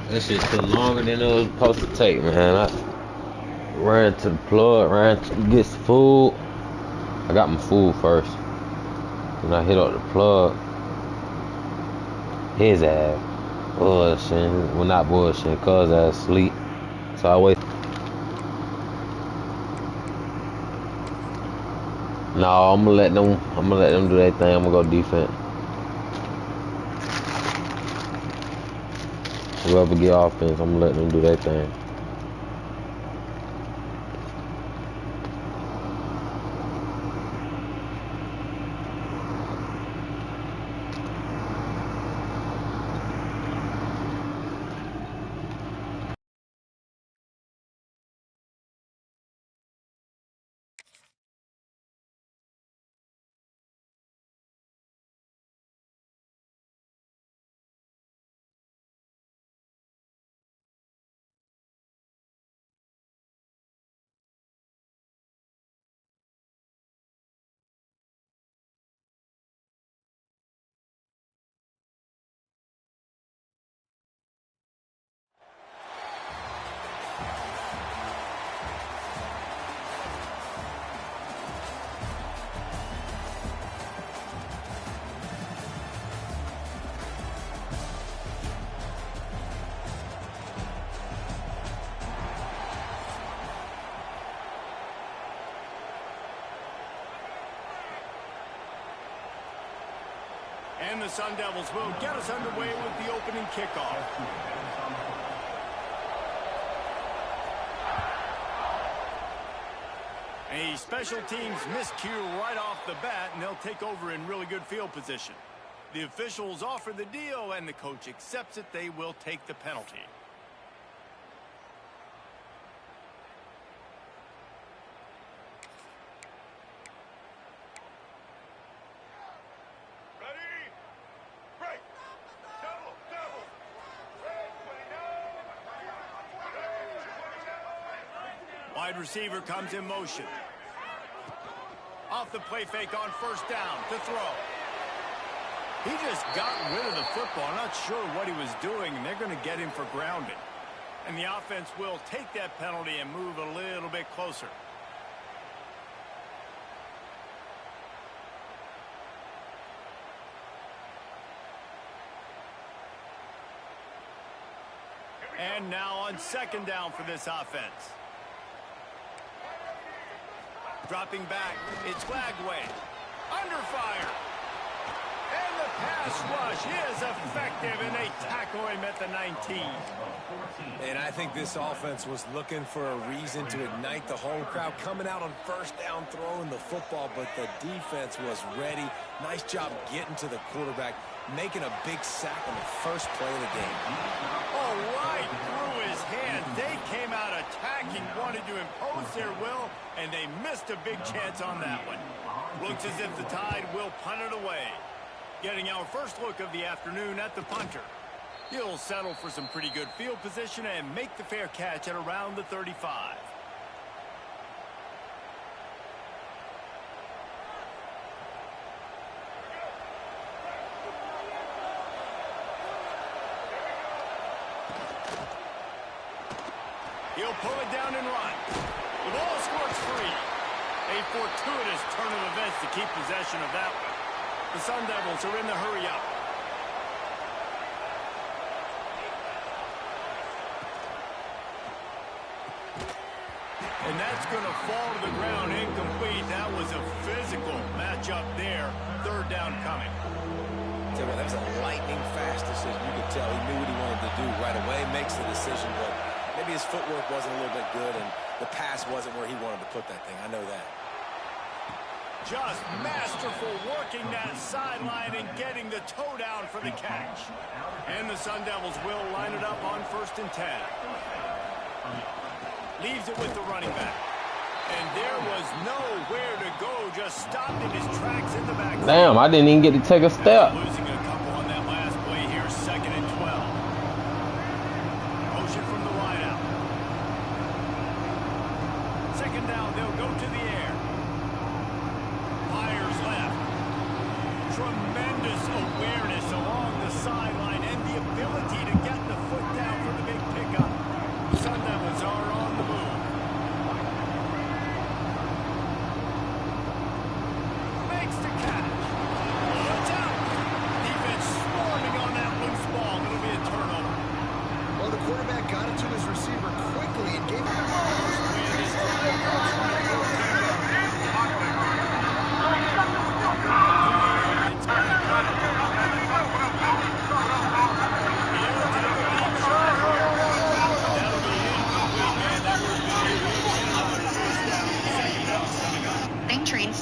That shit took longer than it was supposed to take, man. I ran to the plug, ran to get some food. I got my food first. Then I hit up the plug. His ass bullshitting. Well, not bullshitting, cuz ass sleep. So I wait. No, I'm gonna let them do their thing. I'm gonna go defense. Whoever get offense, I'm gonna let them do their thing. And the Sun Devils will get us underway with the opening kickoff. A special teams miscue right off the bat, and they'll take over in really good field position. The officials offer the deal, and the coach accepts it. They will take the penalty. Wide receiver comes in motion. Off the play fake on first down to throw. He just got rid of the football. Not sure what he was doing, and they're going to get him for grounding. And the offense will take that penalty and move a little bit closer. And now on second down for this offense. Dropping back, it's Lagway. Under fire. And the pass rush is effective, and they tackle him at the 19. And I think this offense was looking for a reason to ignite the home crowd, coming out on first down, throwing the football, but the defense was ready. Nice job getting to the quarterback, making a big sack on the first play of the game. All right, through his hand. They came out attacking, wanted to impose their will, and they missed a big chance on that one. Looks as if the Tide will punt it away. Getting our first look of the afternoon at the punter. He'll settle for some pretty good field position and make the fair catch at around the 35. He'll pull it down and run. The ball squirts free. A fortuitous turn of events to keep possession of that one. The Sun Devils are in the hurry-up. And that's going to fall to the ground incomplete. That was a physical matchup there. Third down coming. That was a lightning-fast decision. You could tell he knew what he wanted to do right away. Makes the decision, but maybe his footwork wasn't a little bit good, and the pass wasn't where he wanted to put that thing. I know that. Just masterful working that sideline and getting the toe down for the catch. And the Sun Devils will line it up on 1st and 10. Leaves it with the running back. And there was nowhere to go. Just stopped in his tracks in the back. Damn, I didn't even get to take a step. Losing a couple on that last play here. 2nd and 12. Motion from the wideout. 2nd down, they'll go to the air. Fires left. Tremendous awareness along the sideline and the ability to get the foot down for the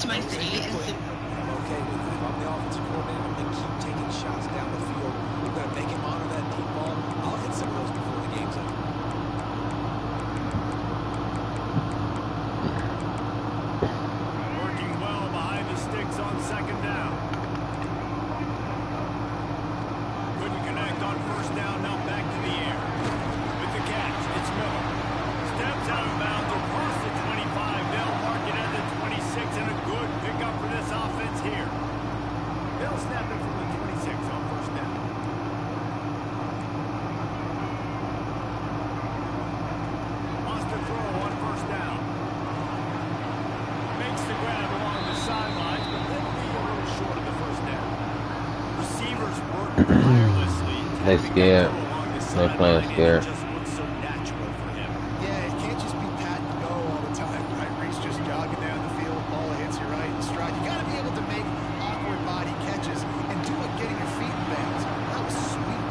Stay put. I'm okay with it. If I'm the offensive coordinator, I'm going to keep taking shots down the field. I'm going to make him honor that deep ball. I'll hit some of those before the game's up. Working well behind the sticks on second down. Couldn't connect on first down. Now back to the air. With the catch, it's Miller. Steps out of bounds across the 25. They'll mark it at the 26, and a good pickup for this offense here. They'll snap it from the 26 on first down. Wants to throw on first down. Makes the grab along the sidelines, but then be a little short of the first down. Receivers work tirelessly. They scared. They playing scared. It just looks so natural for him. Yeah, it can't just be pat and go all the time, right? Reese just jogging down the field, ball hits you right in stride. You got to be able to make awkward body catches and do it getting your feet in bounds. That was sweet.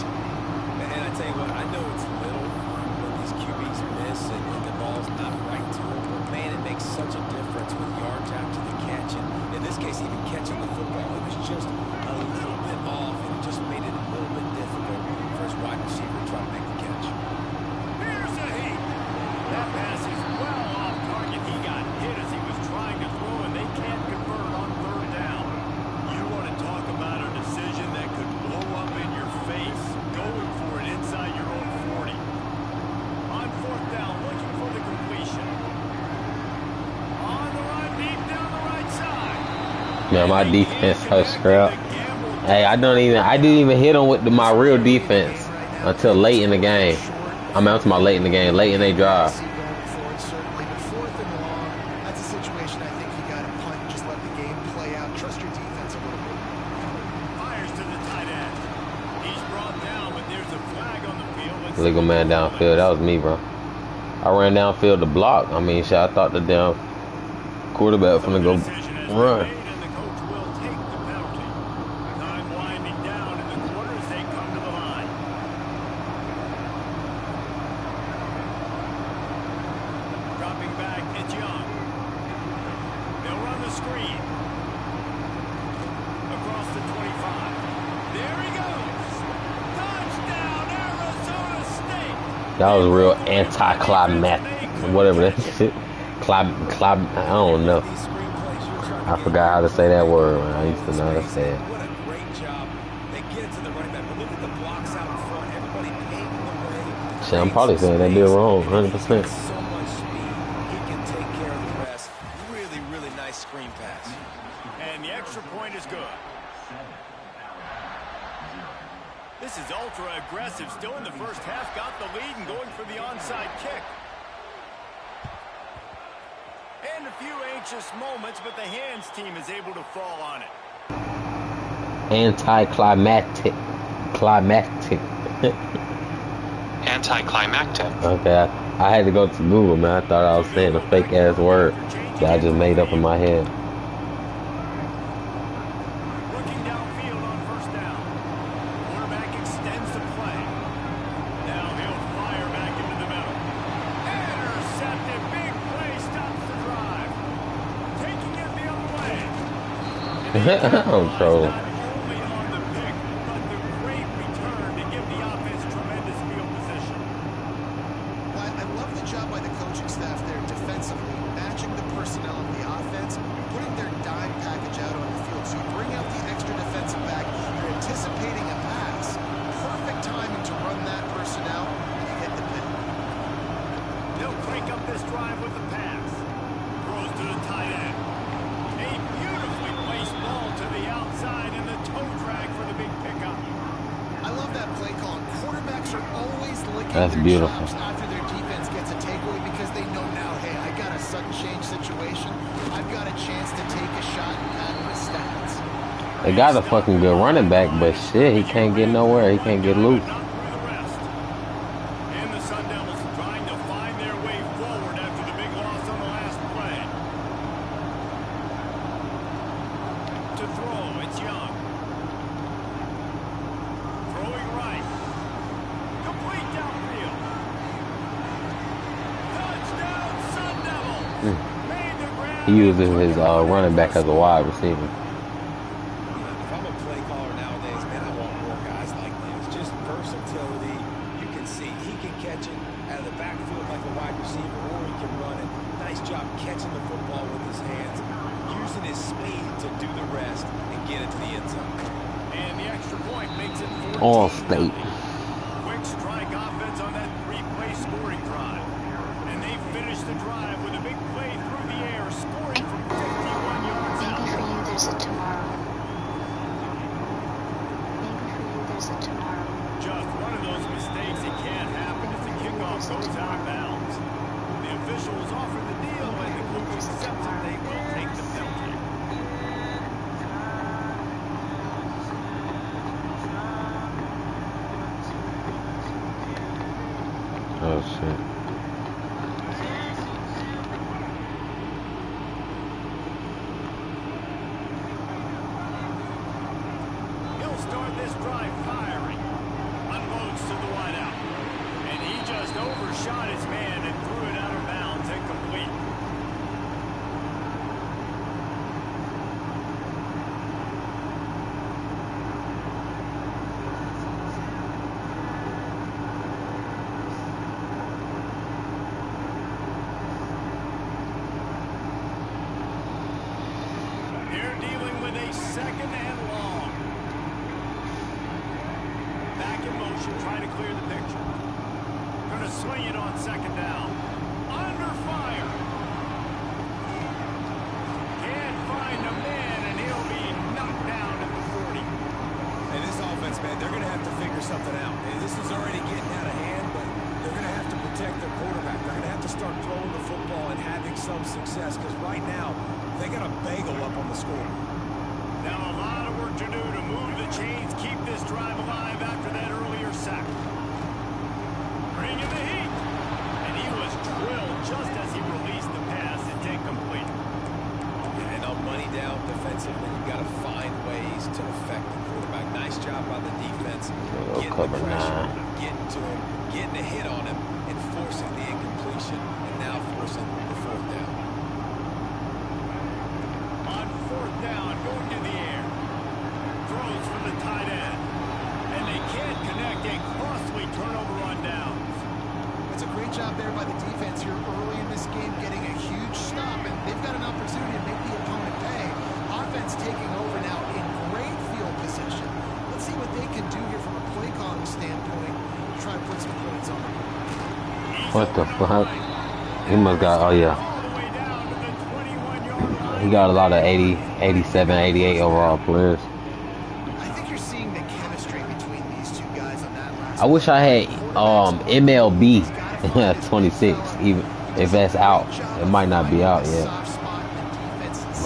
And I tell you what, I know it's little when these QBs miss and the ball's not right to it, but man, it makes such a difference with yards after the catch. And in this case, even catching the football, it was just a little bit off, and it just made it a little bit difficult for his wide receiver to try to make the catch. Here's a heat. That pass is well off target. He got hit as he was trying to throw, and they can't convert on third down. You want to talk about a decision that could blow up in your face. Going for it inside your own 40. On fourth down, looking for the completion. On the run, deep down the right side. Man, my defense so scrap. Hey, I didn't even hit them with my real defense until late in the game. I'm talking about late in the game, late in they drive. Certainly, but fourth and long, that's a situation I think you got to punt and just let the game play out. Trust your defense a little bit. Fires to the tight end. He's brought down, but there's a flag on the field. Legal man downfield. That was me, bro. I ran downfield to block. I mean, shit, I thought the damn quarterback was gonna go run. And the coach will take the penalty. Time winding down in the quarter as they come to the line. Dropping back, it's Young. They'll run the screen. Across the 25. There he goes. Touchdown, Arizona State. That was real anticlimactic. Whatever that shit. I don't know. These screenplays, you're trying to I get forgot how to say that word, man. I used to know how to say it. What a great job. They get it to the running back, but look at the blocks out in front. Everybody paving the way. Shit, I'm probably saying that deal wrong, 100%. So much speed. He can take care of the rest. Really, really nice screen pass. And the extra point is good. This is ultra aggressive. Still in the first half. Got the lead and going for the onside kick. And a few anxious moments, but the hands team is able to fall on it. Anticlimactic. Climactic. Anticlimactic. Okay, I had to go to Google, man. I thought I was saying a fake ass word that I just made up in my head. Looking downfield on first down. Quarterback extends the play. Now he'll fire back into the middle. Intercepted. Big play stops the drive. Taking it the other way. I'm trolling. Not only on the pick, but the great return to give the offense tremendous field position. Well, I love the job by the coaching staff there defensively, matching the personnel of the offense, putting their dime package out on the field. So you bring out the extra defensive back, you're anticipating a pass. Perfect timing to run that personnel, and you hit the pin. They'll crank up this drive with the pass. Throws to the tight end. A beautifully placed ball to the outside and the toe drag for the big pickup. I love that play call. Quarterbacks are always licking That's their beautiful. chops after their defense gets a takeaway because they know now, hey, I got a sudden change situation. I've got a chance to take a shot and pad my stats. They got a fucking good running back, but shit, he can't get nowhere. He can't get loose. Not through the rest. And the Sun Devils trying to find their way forward after the big loss on the last play. To throw, it's Young. Throwing right. Complete downfield. Touchdown, Sun Devils. Made the grab He uses his running back as a wide receiver. If I'm a play caller nowadays, man, I want more guys like this. Just versatility. You can see he can catch it out of the backfield like a wide receiver, or he can run it. Nice job catching the football with his hands, using his speed to do the rest and get it to the end zone. And the extra point makes it 14-0. All State. Quick strike offense on that 3-play scoring drive. And they finish the drive with a big play through the air, scoring from 51 yards out. Maybe for you there's a tomorrow. Maybe for you there's a tomorrow. Just one of those mistakes that can't happen as the kickoff goes out of bounds. The officials offer the deal, and the coach accepts it. They will take the penalty. Oh shit. He'll start this drive firing. Unloads to the wideout. And he just overshot his man and threw it out of bounds, incomplete. They're dealing with a second and long. Back in motion, trying to clear the picture. Going to swing it on second down. Under fire. Can't find a man, and he'll be knocked down at the 40. And this offense, man, they're going to have to figure something out. And this is already getting out of hand, but they're going to have to protect their quarterback. They're going to have to start throwing the football and having some success, because right now, they got a bagel up on the score. Now a lot of work to do to move the chains, keep this drive alive after that earlier sack. Bringing the heat. And he was drilled just as he released the pass. It's incomplete. And on money down defensively, you got to find ways to affect the quarterback. Nice job by the defense. Getting the pressure, getting to him, getting a hit on him, and forcing the incompletion, and now forcing the fourth down. On fourth down, going to the air. Throws from the tight end. And they can't connect. A costly turnover on downs. It's a great job there by the defense here early in this game, getting a huge stop, and they've got an opportunity to make the opponent pay. Offense taking over now in great field position. Let's see what they can do here from a play calling standpoint to try and put some points on them. What the fuck? He must got, oh yeah. All the way down to the 21-yard line. He got a lot of 80, 87, 88 overall players. I think you're seeing the chemistry between these two guys on that last. I wish I had MLB 26, even if that's out. It might not be out yet.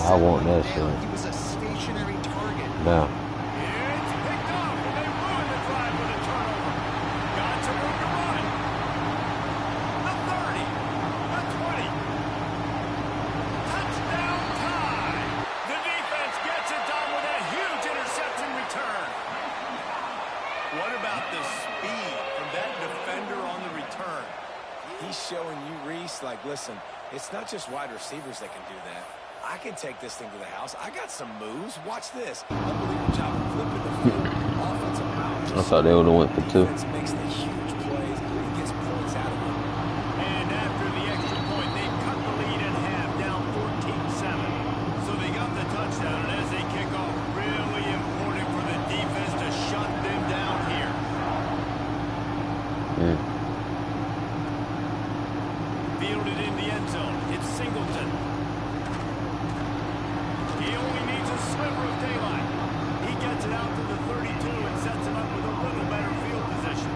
I want that shit. He was a stationary target. Yeah. It's picked up, and they ruin the drive with a turnover. Got some room to run. The 30, the 20. Touchdown tie. The defense gets it done with a huge interception return. What about the speed from that defender on the return? He's showing you, Reese, like, listen, it's not just wide receivers that can do that. I can take this thing to the house. I got some moves. Watch this. Unbelievable job of flipping the field. Offensive power. I thought they would have went for two. Defense makes the huge plays and gets points out of it. And after the extra point, they cut the lead in half, down 14-7. So they got the touchdown, and as they kick off, really important for the defense to shut them down here. Fielded in the end zone. It's Singleton. He only needs a sliver of daylight. He gets it out to the 32 and sets him up with a little better field position.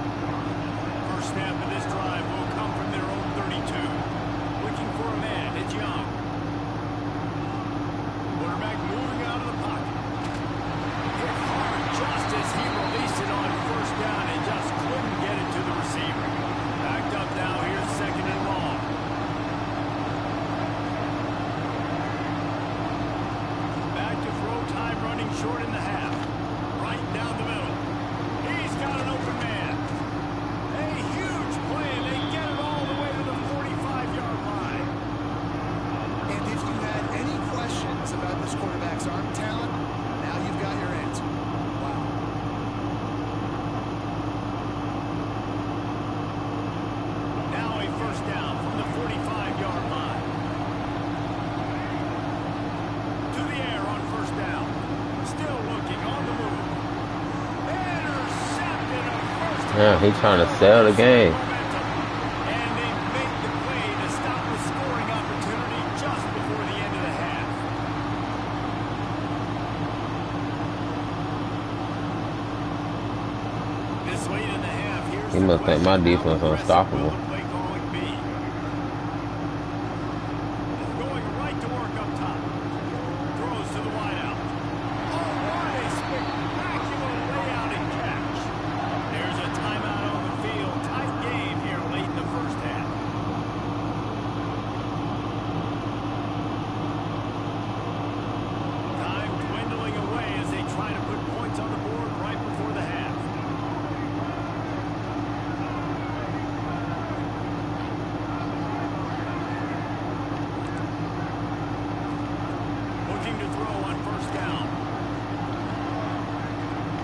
Yeah, he trying to sell the game. And they made the play to stop the scoring opportunity just before the end of the half. This late in the half, here's He the must think my question. How defense aggressive unstoppable. will the play calling be? Going right to work up top. Throws to the wideout. Oh, what a spectacular layout and catch. There's a timeout on the field. Tight game here late in the first half. Time dwindling away as they try to put points on the board right before the half. Looking to throw on first down.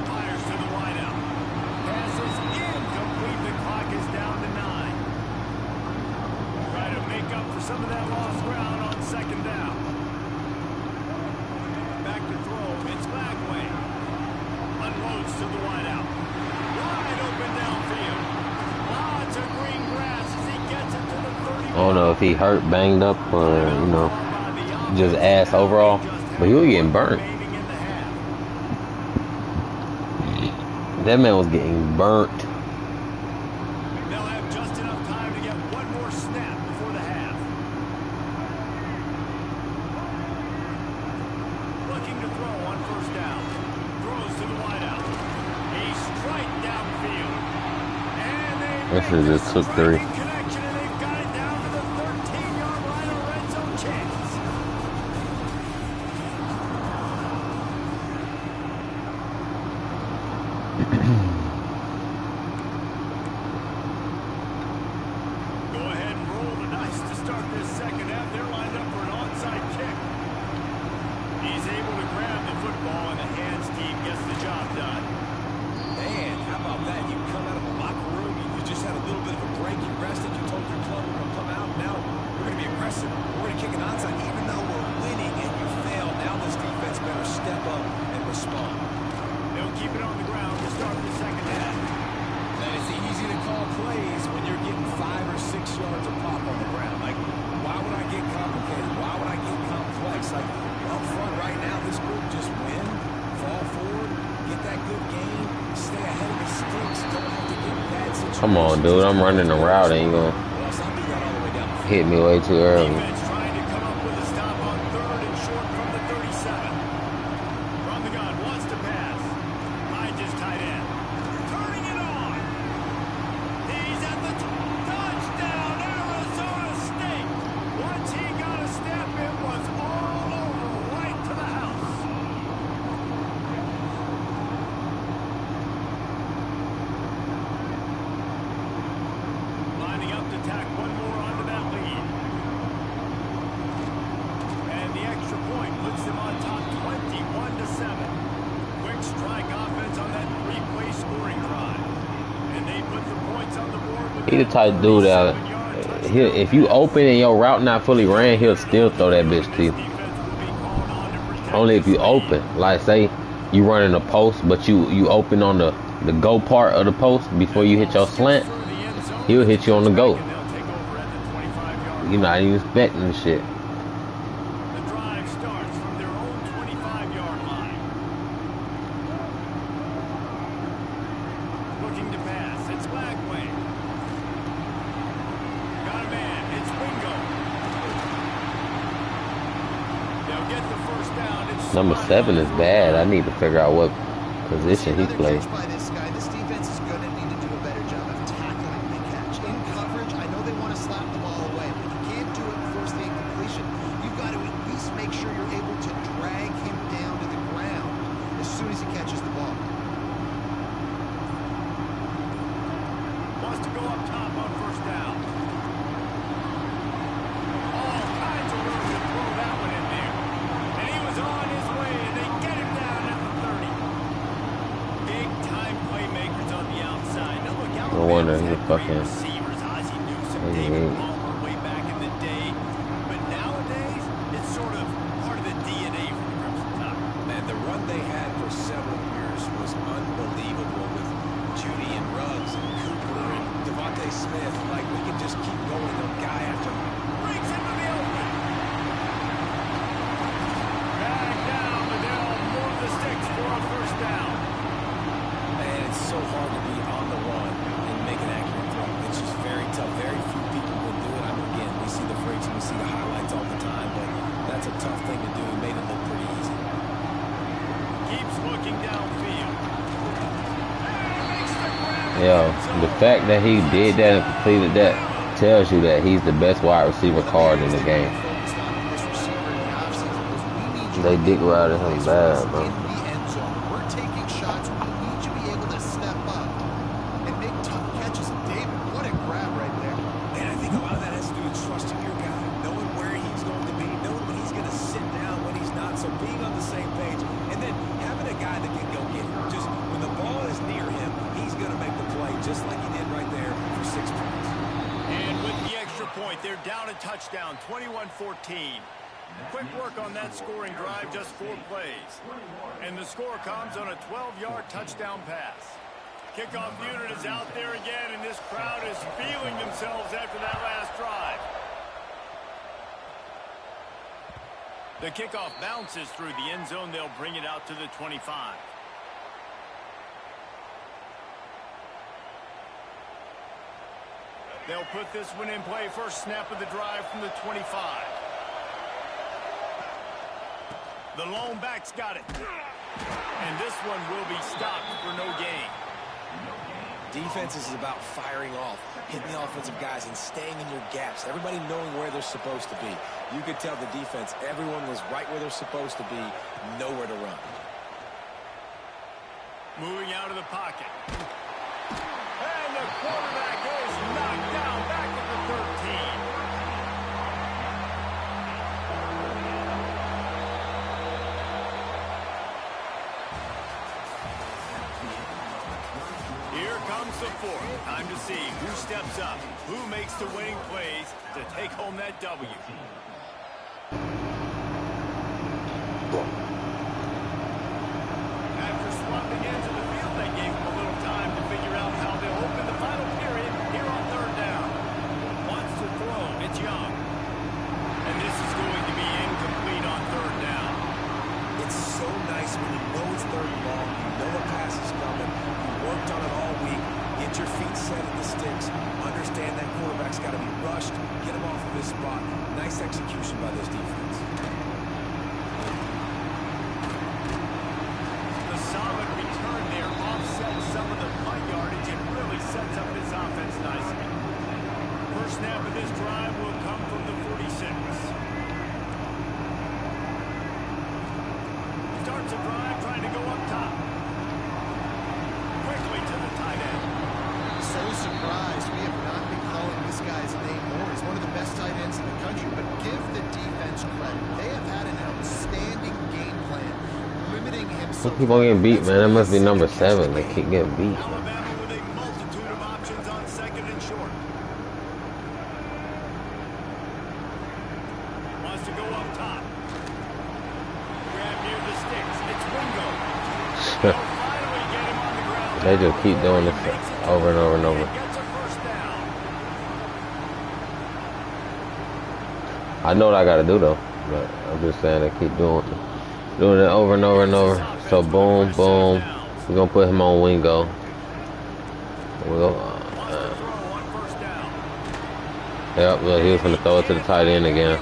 Fires to the wideout. Passes incomplete. The clock is down to 9. Try to make up for some of that lost ground on second down. Back to throw. It's Bagway. Unloads to the wideout. Wide open downfield. Lots of green grass as he gets it to the 30. I don't know if he hurt, banged up, or, you know, just ass overall. But he was getting burnt. That man was getting burnt. They'll have just enough time to get one more snap before the half. Looking to throw on first down. Throws to the wideout. A strike downfield. And they This is just took 3. connection, and they've got it down to the 13-yard line, a red zone chance. Go ahead and roll the dice to start this second half. They're lined up for an onside kick. He's able to grab the football, and the hands team gets the job done. Man, how about that? You come out of the locker room, you just had a little bit of a break, you rested, you told your club we're going to come out. Now we're going to be aggressive. We're going to kick an onside. Even though we're winning and you fail, now this defense better step up and respond. They'll keep it on the ground to start the second half. And it's easy to call plays when you're getting 5 or 6 yards of pop on the ground. Like, why would I get complicated? Why would I get complex? Like, up front right now, this group just win, fall forward, get that good game, stay ahead of the sticks, don't have to get bad situations. Come on, dude. I'm running the route. Ain't gonna Well, some do that all the way down the field. hit me way too early. Defense trying to come up with a stop on third and short from the 37. From the gun, wants to pass. Hides his tight end. Turning it on. He's at the touchdown, Arizona State. Once he got a step, it was all over, right to the house. Lining up to tack one more onto that lead. And the extra point puts them on top 21-7. Quick strike offense on that 3-play scoring drive. And they put the points on the board with He the type dude that if you open and your route not fully ran, he'll still throw that bitch to you. Only if you open. Like say you running a post, but you open on the go part of the post before you hit your slant, he'll hit you on the go. You're not even expecting the shit. The drive starts from their own 25-yard line. Looking to pass. It's Bagway. Got a man. It's Wingo. They'll get the first down. It's Number 7 is bad. I need to figure out what position he plays. By this guy, this defense is going to need to do a better job of tackling the catch. In coverage, I know they want to slap the ball away, but you can't do it and force the incompletion. You've got to at least make sure you're able to drag him down to the ground as soon as he catches the ball. Wants to go up top on first down. All kinds of room to throw that one in there. And he was on his way, and they get him down at the 30. Big-time playmakers on the outside. Now look, No wonder he's a Alabama's had great fucking receivers. Ozzie Newsome, 88. David Palmer way back in the day. But nowadays, it's sort of part of the DNA for the Crimson Tide. Man, the run they had for several years was unbelievable with Judy and Ruggs and DeVonta Smith, like we can just keep going on guy after Breaks into the open. Back down, but they'll move the sticks for a first down. Man, it's so hard to be on the run and make an accurate throw. It's just very tough. Very few people will do it. I mean, again, we see the freaks and we see the highlights all the time, but that's a tough thing to do. He made it look pretty easy. Keeps looking downfield. Yo, the fact that he did that and completed that tells you that he's the best wide receiver card in the game. They dick riding him bad, bro. We're taking shots. We need to be able to step up and make tough catches. David, what a grab right there. And I think a lot of that has to do with trusting your guy, knowing where he's going to be, knowing when he's going to sit down, when he's not. So being on the same page, and then having a guy that can go get him. Just when the ball is near him, he's going to make the play, just like he did right there for 6 points. And with the extra point, they're down a touchdown, 21-14. Quick work on that scoring drive, just 4 plays. And the score comes on a 12-yard touchdown pass. Kickoff unit is out there again, and this crowd is feeling themselves after that last drive. The kickoff bounces through the end zone. They'll bring it out to the 25. They'll put this one in play. First snap of the drive from the 25. The lone back's got it. And this one will be stopped for no gain. Defense is about firing off, hitting the offensive guys, and staying in your gaps. Everybody knowing where they're supposed to be. You could tell the defense, everyone was right where they're supposed to be, nowhere to run. Moving out of the pocket. And the quarterback is knocked down back at the 13. Here comes the fourth. Time to see who steps up, who makes the winning plays to take home that W. After swapping ends of the field, they gave him a little time to figure out how they'll open the final period here on third down. Wants to throw. It's Young. And this is going to be incomplete on third down. It's so nice when you know it's third and long, you know a pass is coming, you worked on it all week, get your feet set in the sticks, understand that quarterback's got to be rushed, get him off of his spot. Nice execution by this defense. The solid return there offsets some of the punt yardage and really sets up his offense nicely. First snap of this drive will come from the 46. Starts a drive trying to go up top. Quickly to the tight end. So surprised we have not been calling this guy's name more. He's one of the best tight ends in the country, but give the defense credit. They have had an outstanding game plan, limiting him. Some people getting beat, man. That must be number 7. They keep getting beat. Alabama with a multitude of options on second and short. Wants to go up top. Grab near the sticks. It's Wingo. They'll finally get him on the ground. They just keep doing this over and over and over. Gets a first down. I know what I gotta do though, but I'm just saying they keep doing it over and over and over. So boom, boom. We're gonna put him on Wingo. We'll Wants to throw on first down. Yep, well, he was gonna throw it to the tight end again.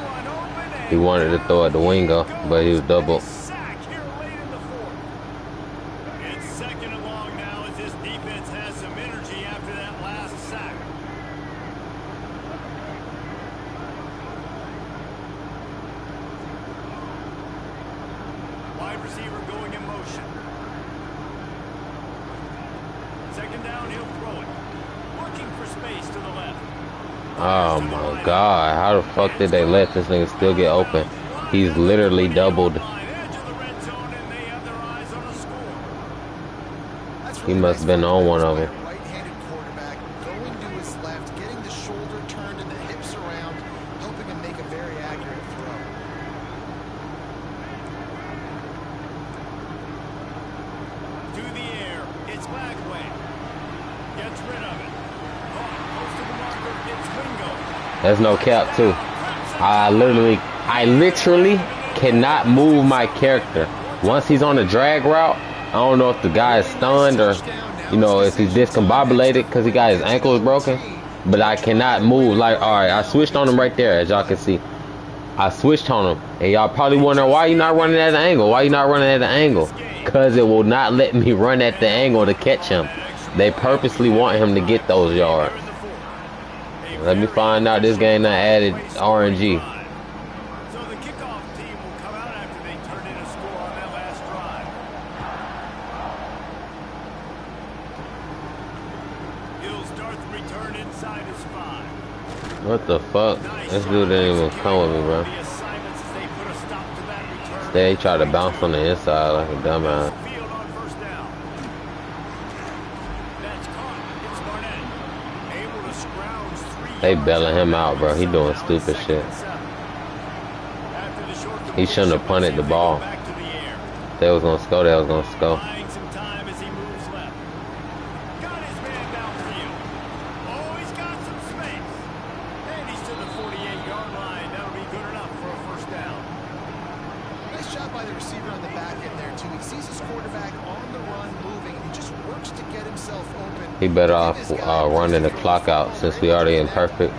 He wanted to throw it to Wingo, but he was double. Sack here late in the fourth. It's second and long now as this defense has some energy after that last sack. Wide receiver going in motion. Second down, he'll throw it. Looking for space to the left. Oh my God, how the fuck did they let this nigga still get open? He's literally doubled. He must have been on one of them. Right-handed quarterback going to his left, getting the shoulder turned and the hips around, helping him make a very accurate throw. To the air, it's back way. Gets rid of it. Caught close to There's no cap too. I literally cannot move my character. Once he's on the drag route, I don't know if the guy is stunned or, you know, if he's discombobulated because he got his ankles broken. But I cannot move. Like, all right, I switched on him right there, as y'all can see. I switched on him, and y'all probably wondering why you not running at the angle. Why you not running at the angle? Because it will not let me run at the angle to catch him. They purposely want him to get those yards. Let me find out this game not added RNG. So the kickoff team will come out after they turn in a score on that last drive. He'll start the return inside his 5. What the fuck? This dude didn't even come with me, bro. The assignments as they put a stop to that return. They try to bounce on the inside like a dumbass. Field on first down. That's caught. It's Barnett. Able to scrounge 3 They yards. bailing him out, bro. He doing stupid shit. After the short He shouldn't have punted the ball. back to the air. If they was gonna score, they was gonna score. Buying some time as he moves left. Got his man downfield. Oh, he's got some space. And he's to the 48-yard line. That'll be good enough for a first down. Nice job by the receiver on the back end there, too. He sees his quarterback on the run moving, and he just works to get himself open. He better off running the clock out since we already in perfect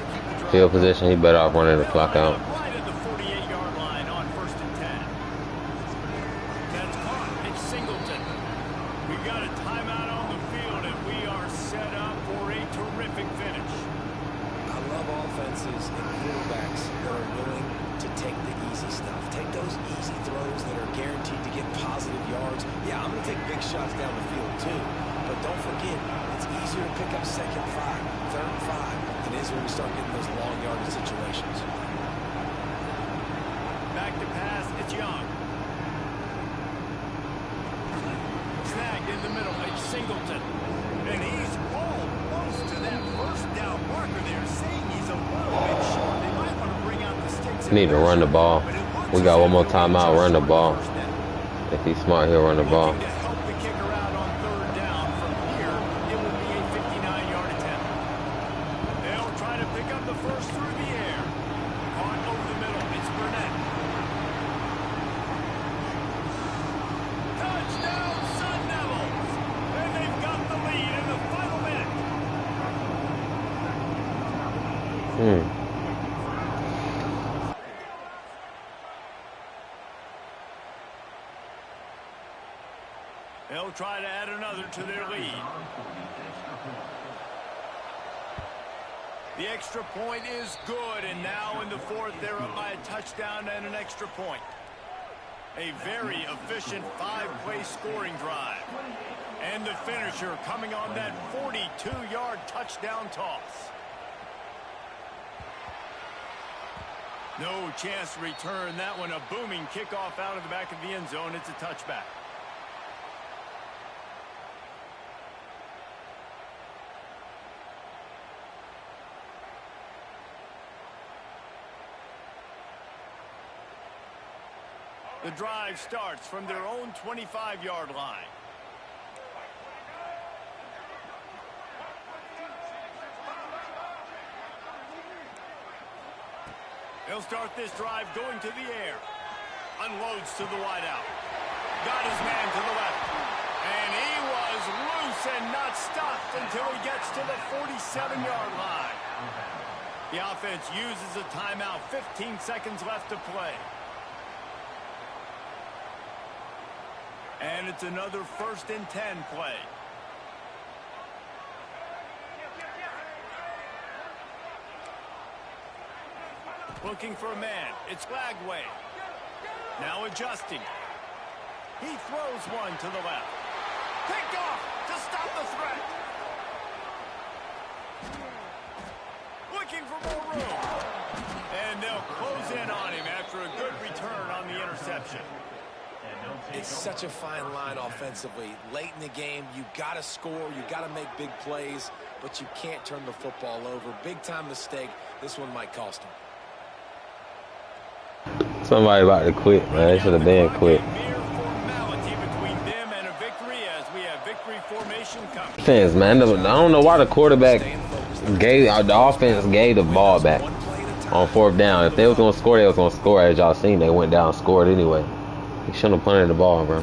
field position. He better off running the clock out. Right at the 48-yard line on 1st and 10. That's caught. It's Singleton. We've got a timeout on the field, and we are set up for a terrific finish. I love offenses and quarterbacks that are willing to take the easy stuff. Take those easy throws that are guaranteed to get positive yards. Yeah, I'm going to take big shots down the field too. But don't forget, it's easier to pick up 2nd and 5, 3rd and 5 than it is when we start getting those long yardage situations. Back to pass. It's Young. Snagged in the middle. It's Singleton. And he's almost to that first down marker there, saying he's a little bit short. They might want to bring out the sticks. Need to run the ball. We got one more timeout. Run the ball. If he's smart, he'll run the ball. To help the kicker out on 3rd down. From here, it will be a 59-yard attempt. They'll try to pick up the first through the air. Caught over the middle. It's Burnett. Touchdown, Sun Devils! And they've got the lead in the final minute. They'll try to add another to their lead. The extra point is good, and now in the 4th, they're up by a touchdown and an extra point. A very efficient 5-play scoring drive. And the finisher coming on that 42-yard touchdown toss. No chance to return that one. A booming kickoff out of the back of the end zone. It's a touchback. The drive starts from their own 25-yard line. They'll start this drive going to the air. Unloads to the wideout. Got his man to the left. And he was loose and not stopped until he gets to the 47-yard line. The offense uses a timeout. 15 seconds left to play. And it's another 1st and 10 play. Looking for a man. It's Lagway. Now adjusting. He throws one to the left. Picked off to stop the threat. Looking for more room. And they'll close in on him after a good return on the interception. It's such a fine line offensively. Late in the game, you got to score, you got to make big plays, but you can't turn the football over. Big-time mistake. This one might cost him. Somebody about to quit, man. They should have been quit. Fans, man. I don't know why the quarterback the offense gave the ball back. on fourth down. If they was gonna score, they was gonna score. As y'all seen, they went down and scored anyway. He shouldn't have punted the ball, bro.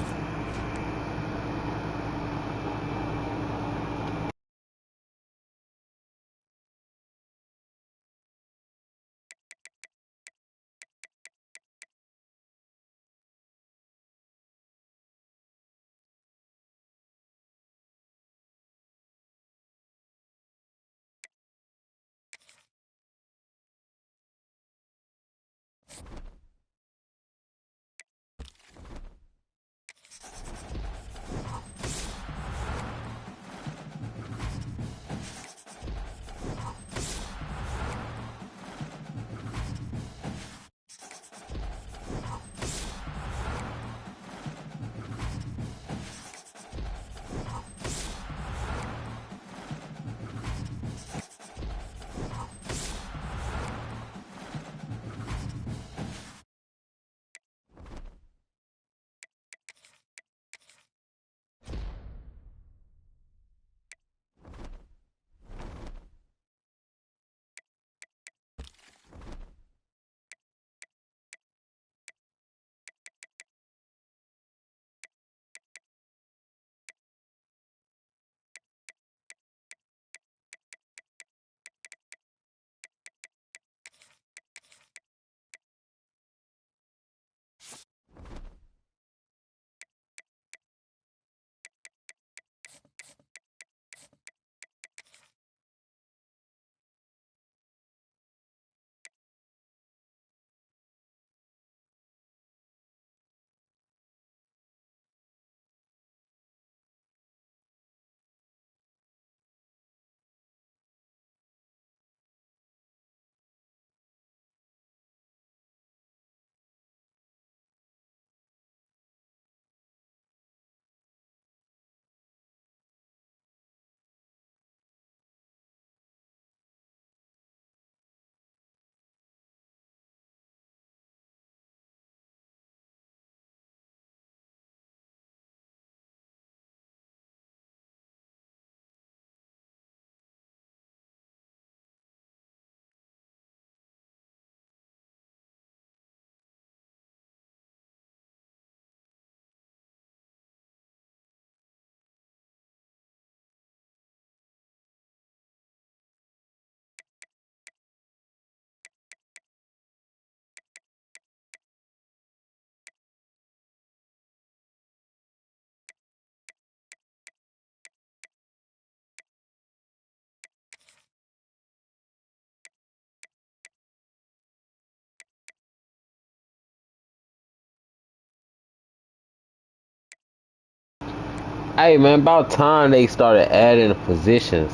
Hey man, about time they started adding the positions.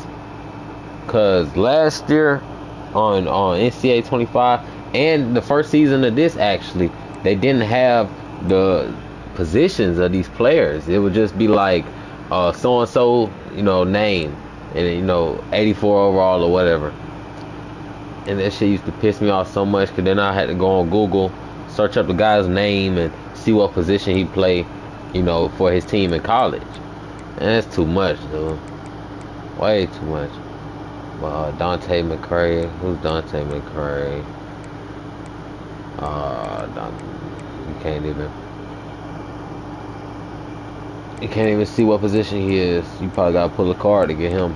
Cause last year on NCAA 25 and the first season of this actually, they didn't have the positions of these players. It would just be like so and so, name, and 84 overall or whatever. And that shit used to piss me off so much, cause then I had to go on Google, search up the guy's name and see what position he played, for his team in college. And that's too much, dude. Way too much. Dante McCray. Who's Dante McCray? You can't even. You can't even see what position he is. You probably gotta pull a card to get him.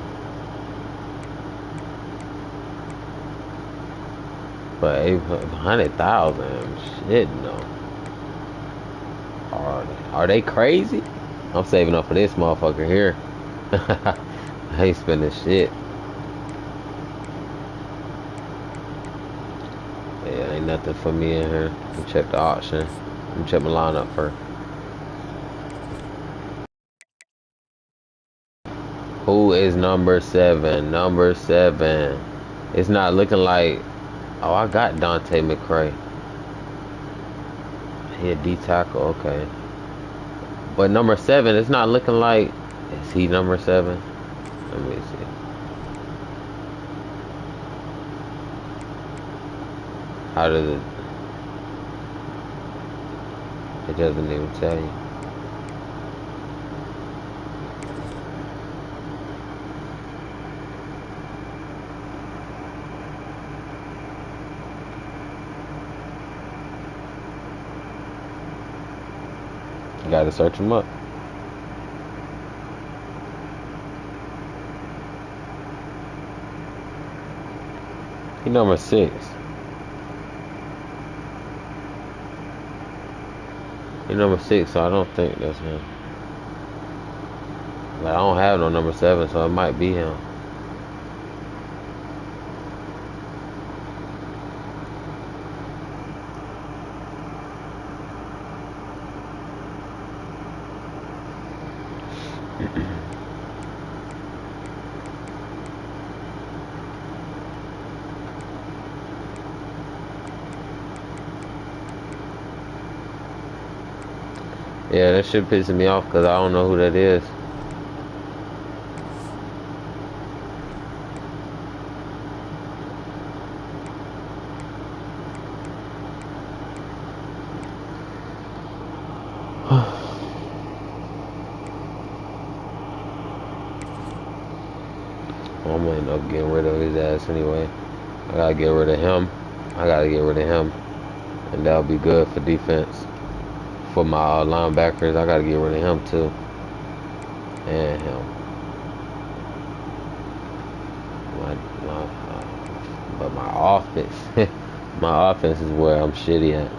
But 800,000, shit, no. Are they crazy? I'm saving up for this motherfucker here. I ain't spending shit. Yeah, ain't nothing for me in here. Let me check the auction. Let me check my lineup first. Who is number 7? Number 7. It's not looking like. Oh, I got Dante McCray. He a D tackle, okay. But number 7, it's not looking like. Is he number 7? Let me see. How does it? It doesn't even tell you. Gotta search him up. He number 6. He number 6, so I don't think that's him. But I don't have no number 7, so it might be him. Yeah, that shit pissing me off because I don't know who that is. I'm gonna end up getting rid of his ass anyway. I gotta get rid of him. And that'll be good for defense. For my linebackers, I gotta get rid of him too. And him. But my offense, my offense is where I'm shitty at.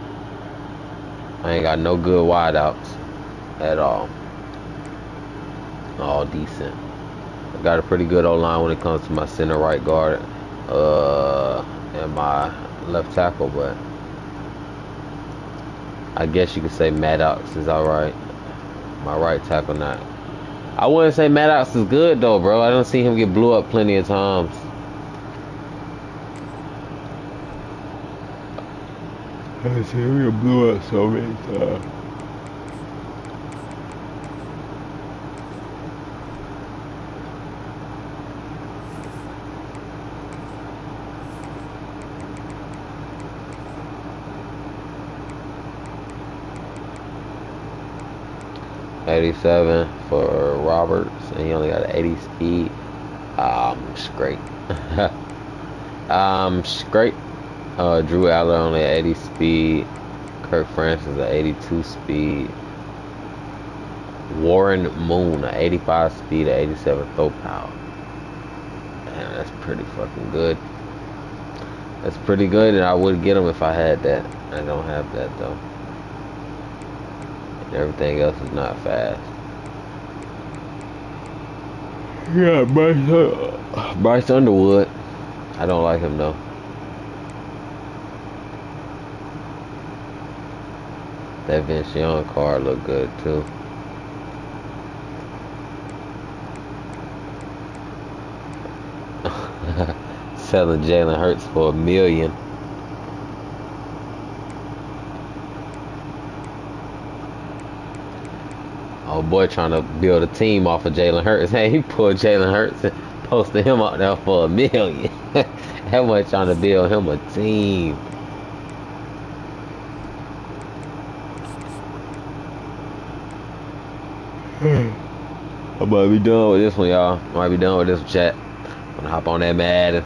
I ain't got no good wideouts at all. All decent. I got a pretty good O-line when it comes to my center right guard and my left tackle, but I guess you could say Maddox is alright. My right tackle not. I wouldn't say Maddox is good though, bro. I don't see him get blew up plenty of times. I see him get blew up so many times. .87 for Roberts, and he only got an 80 speed. Straight. Straight. Drew Allen only at 80 speed. Kirk Francis at 82 speed. Warren Moon at 85 speed at 87 throw power. Damn, that's pretty fucking good. That's pretty good, and I would get him if I had that. I don't have that though. Everything else is not fast. Yeah, Bryce Underwood. I don't like him though. That Vince Young card look good too. Selling Jalen Hurts for $1 million. Oh boy, trying to build a team off of Jalen Hurts. Hey, he pulled Jalen Hurts and posted him out there for $1 million. That boy trying to build him a team. I might be done with this one, y'all. Might be done with this chat. I'm gonna hop on that Madden.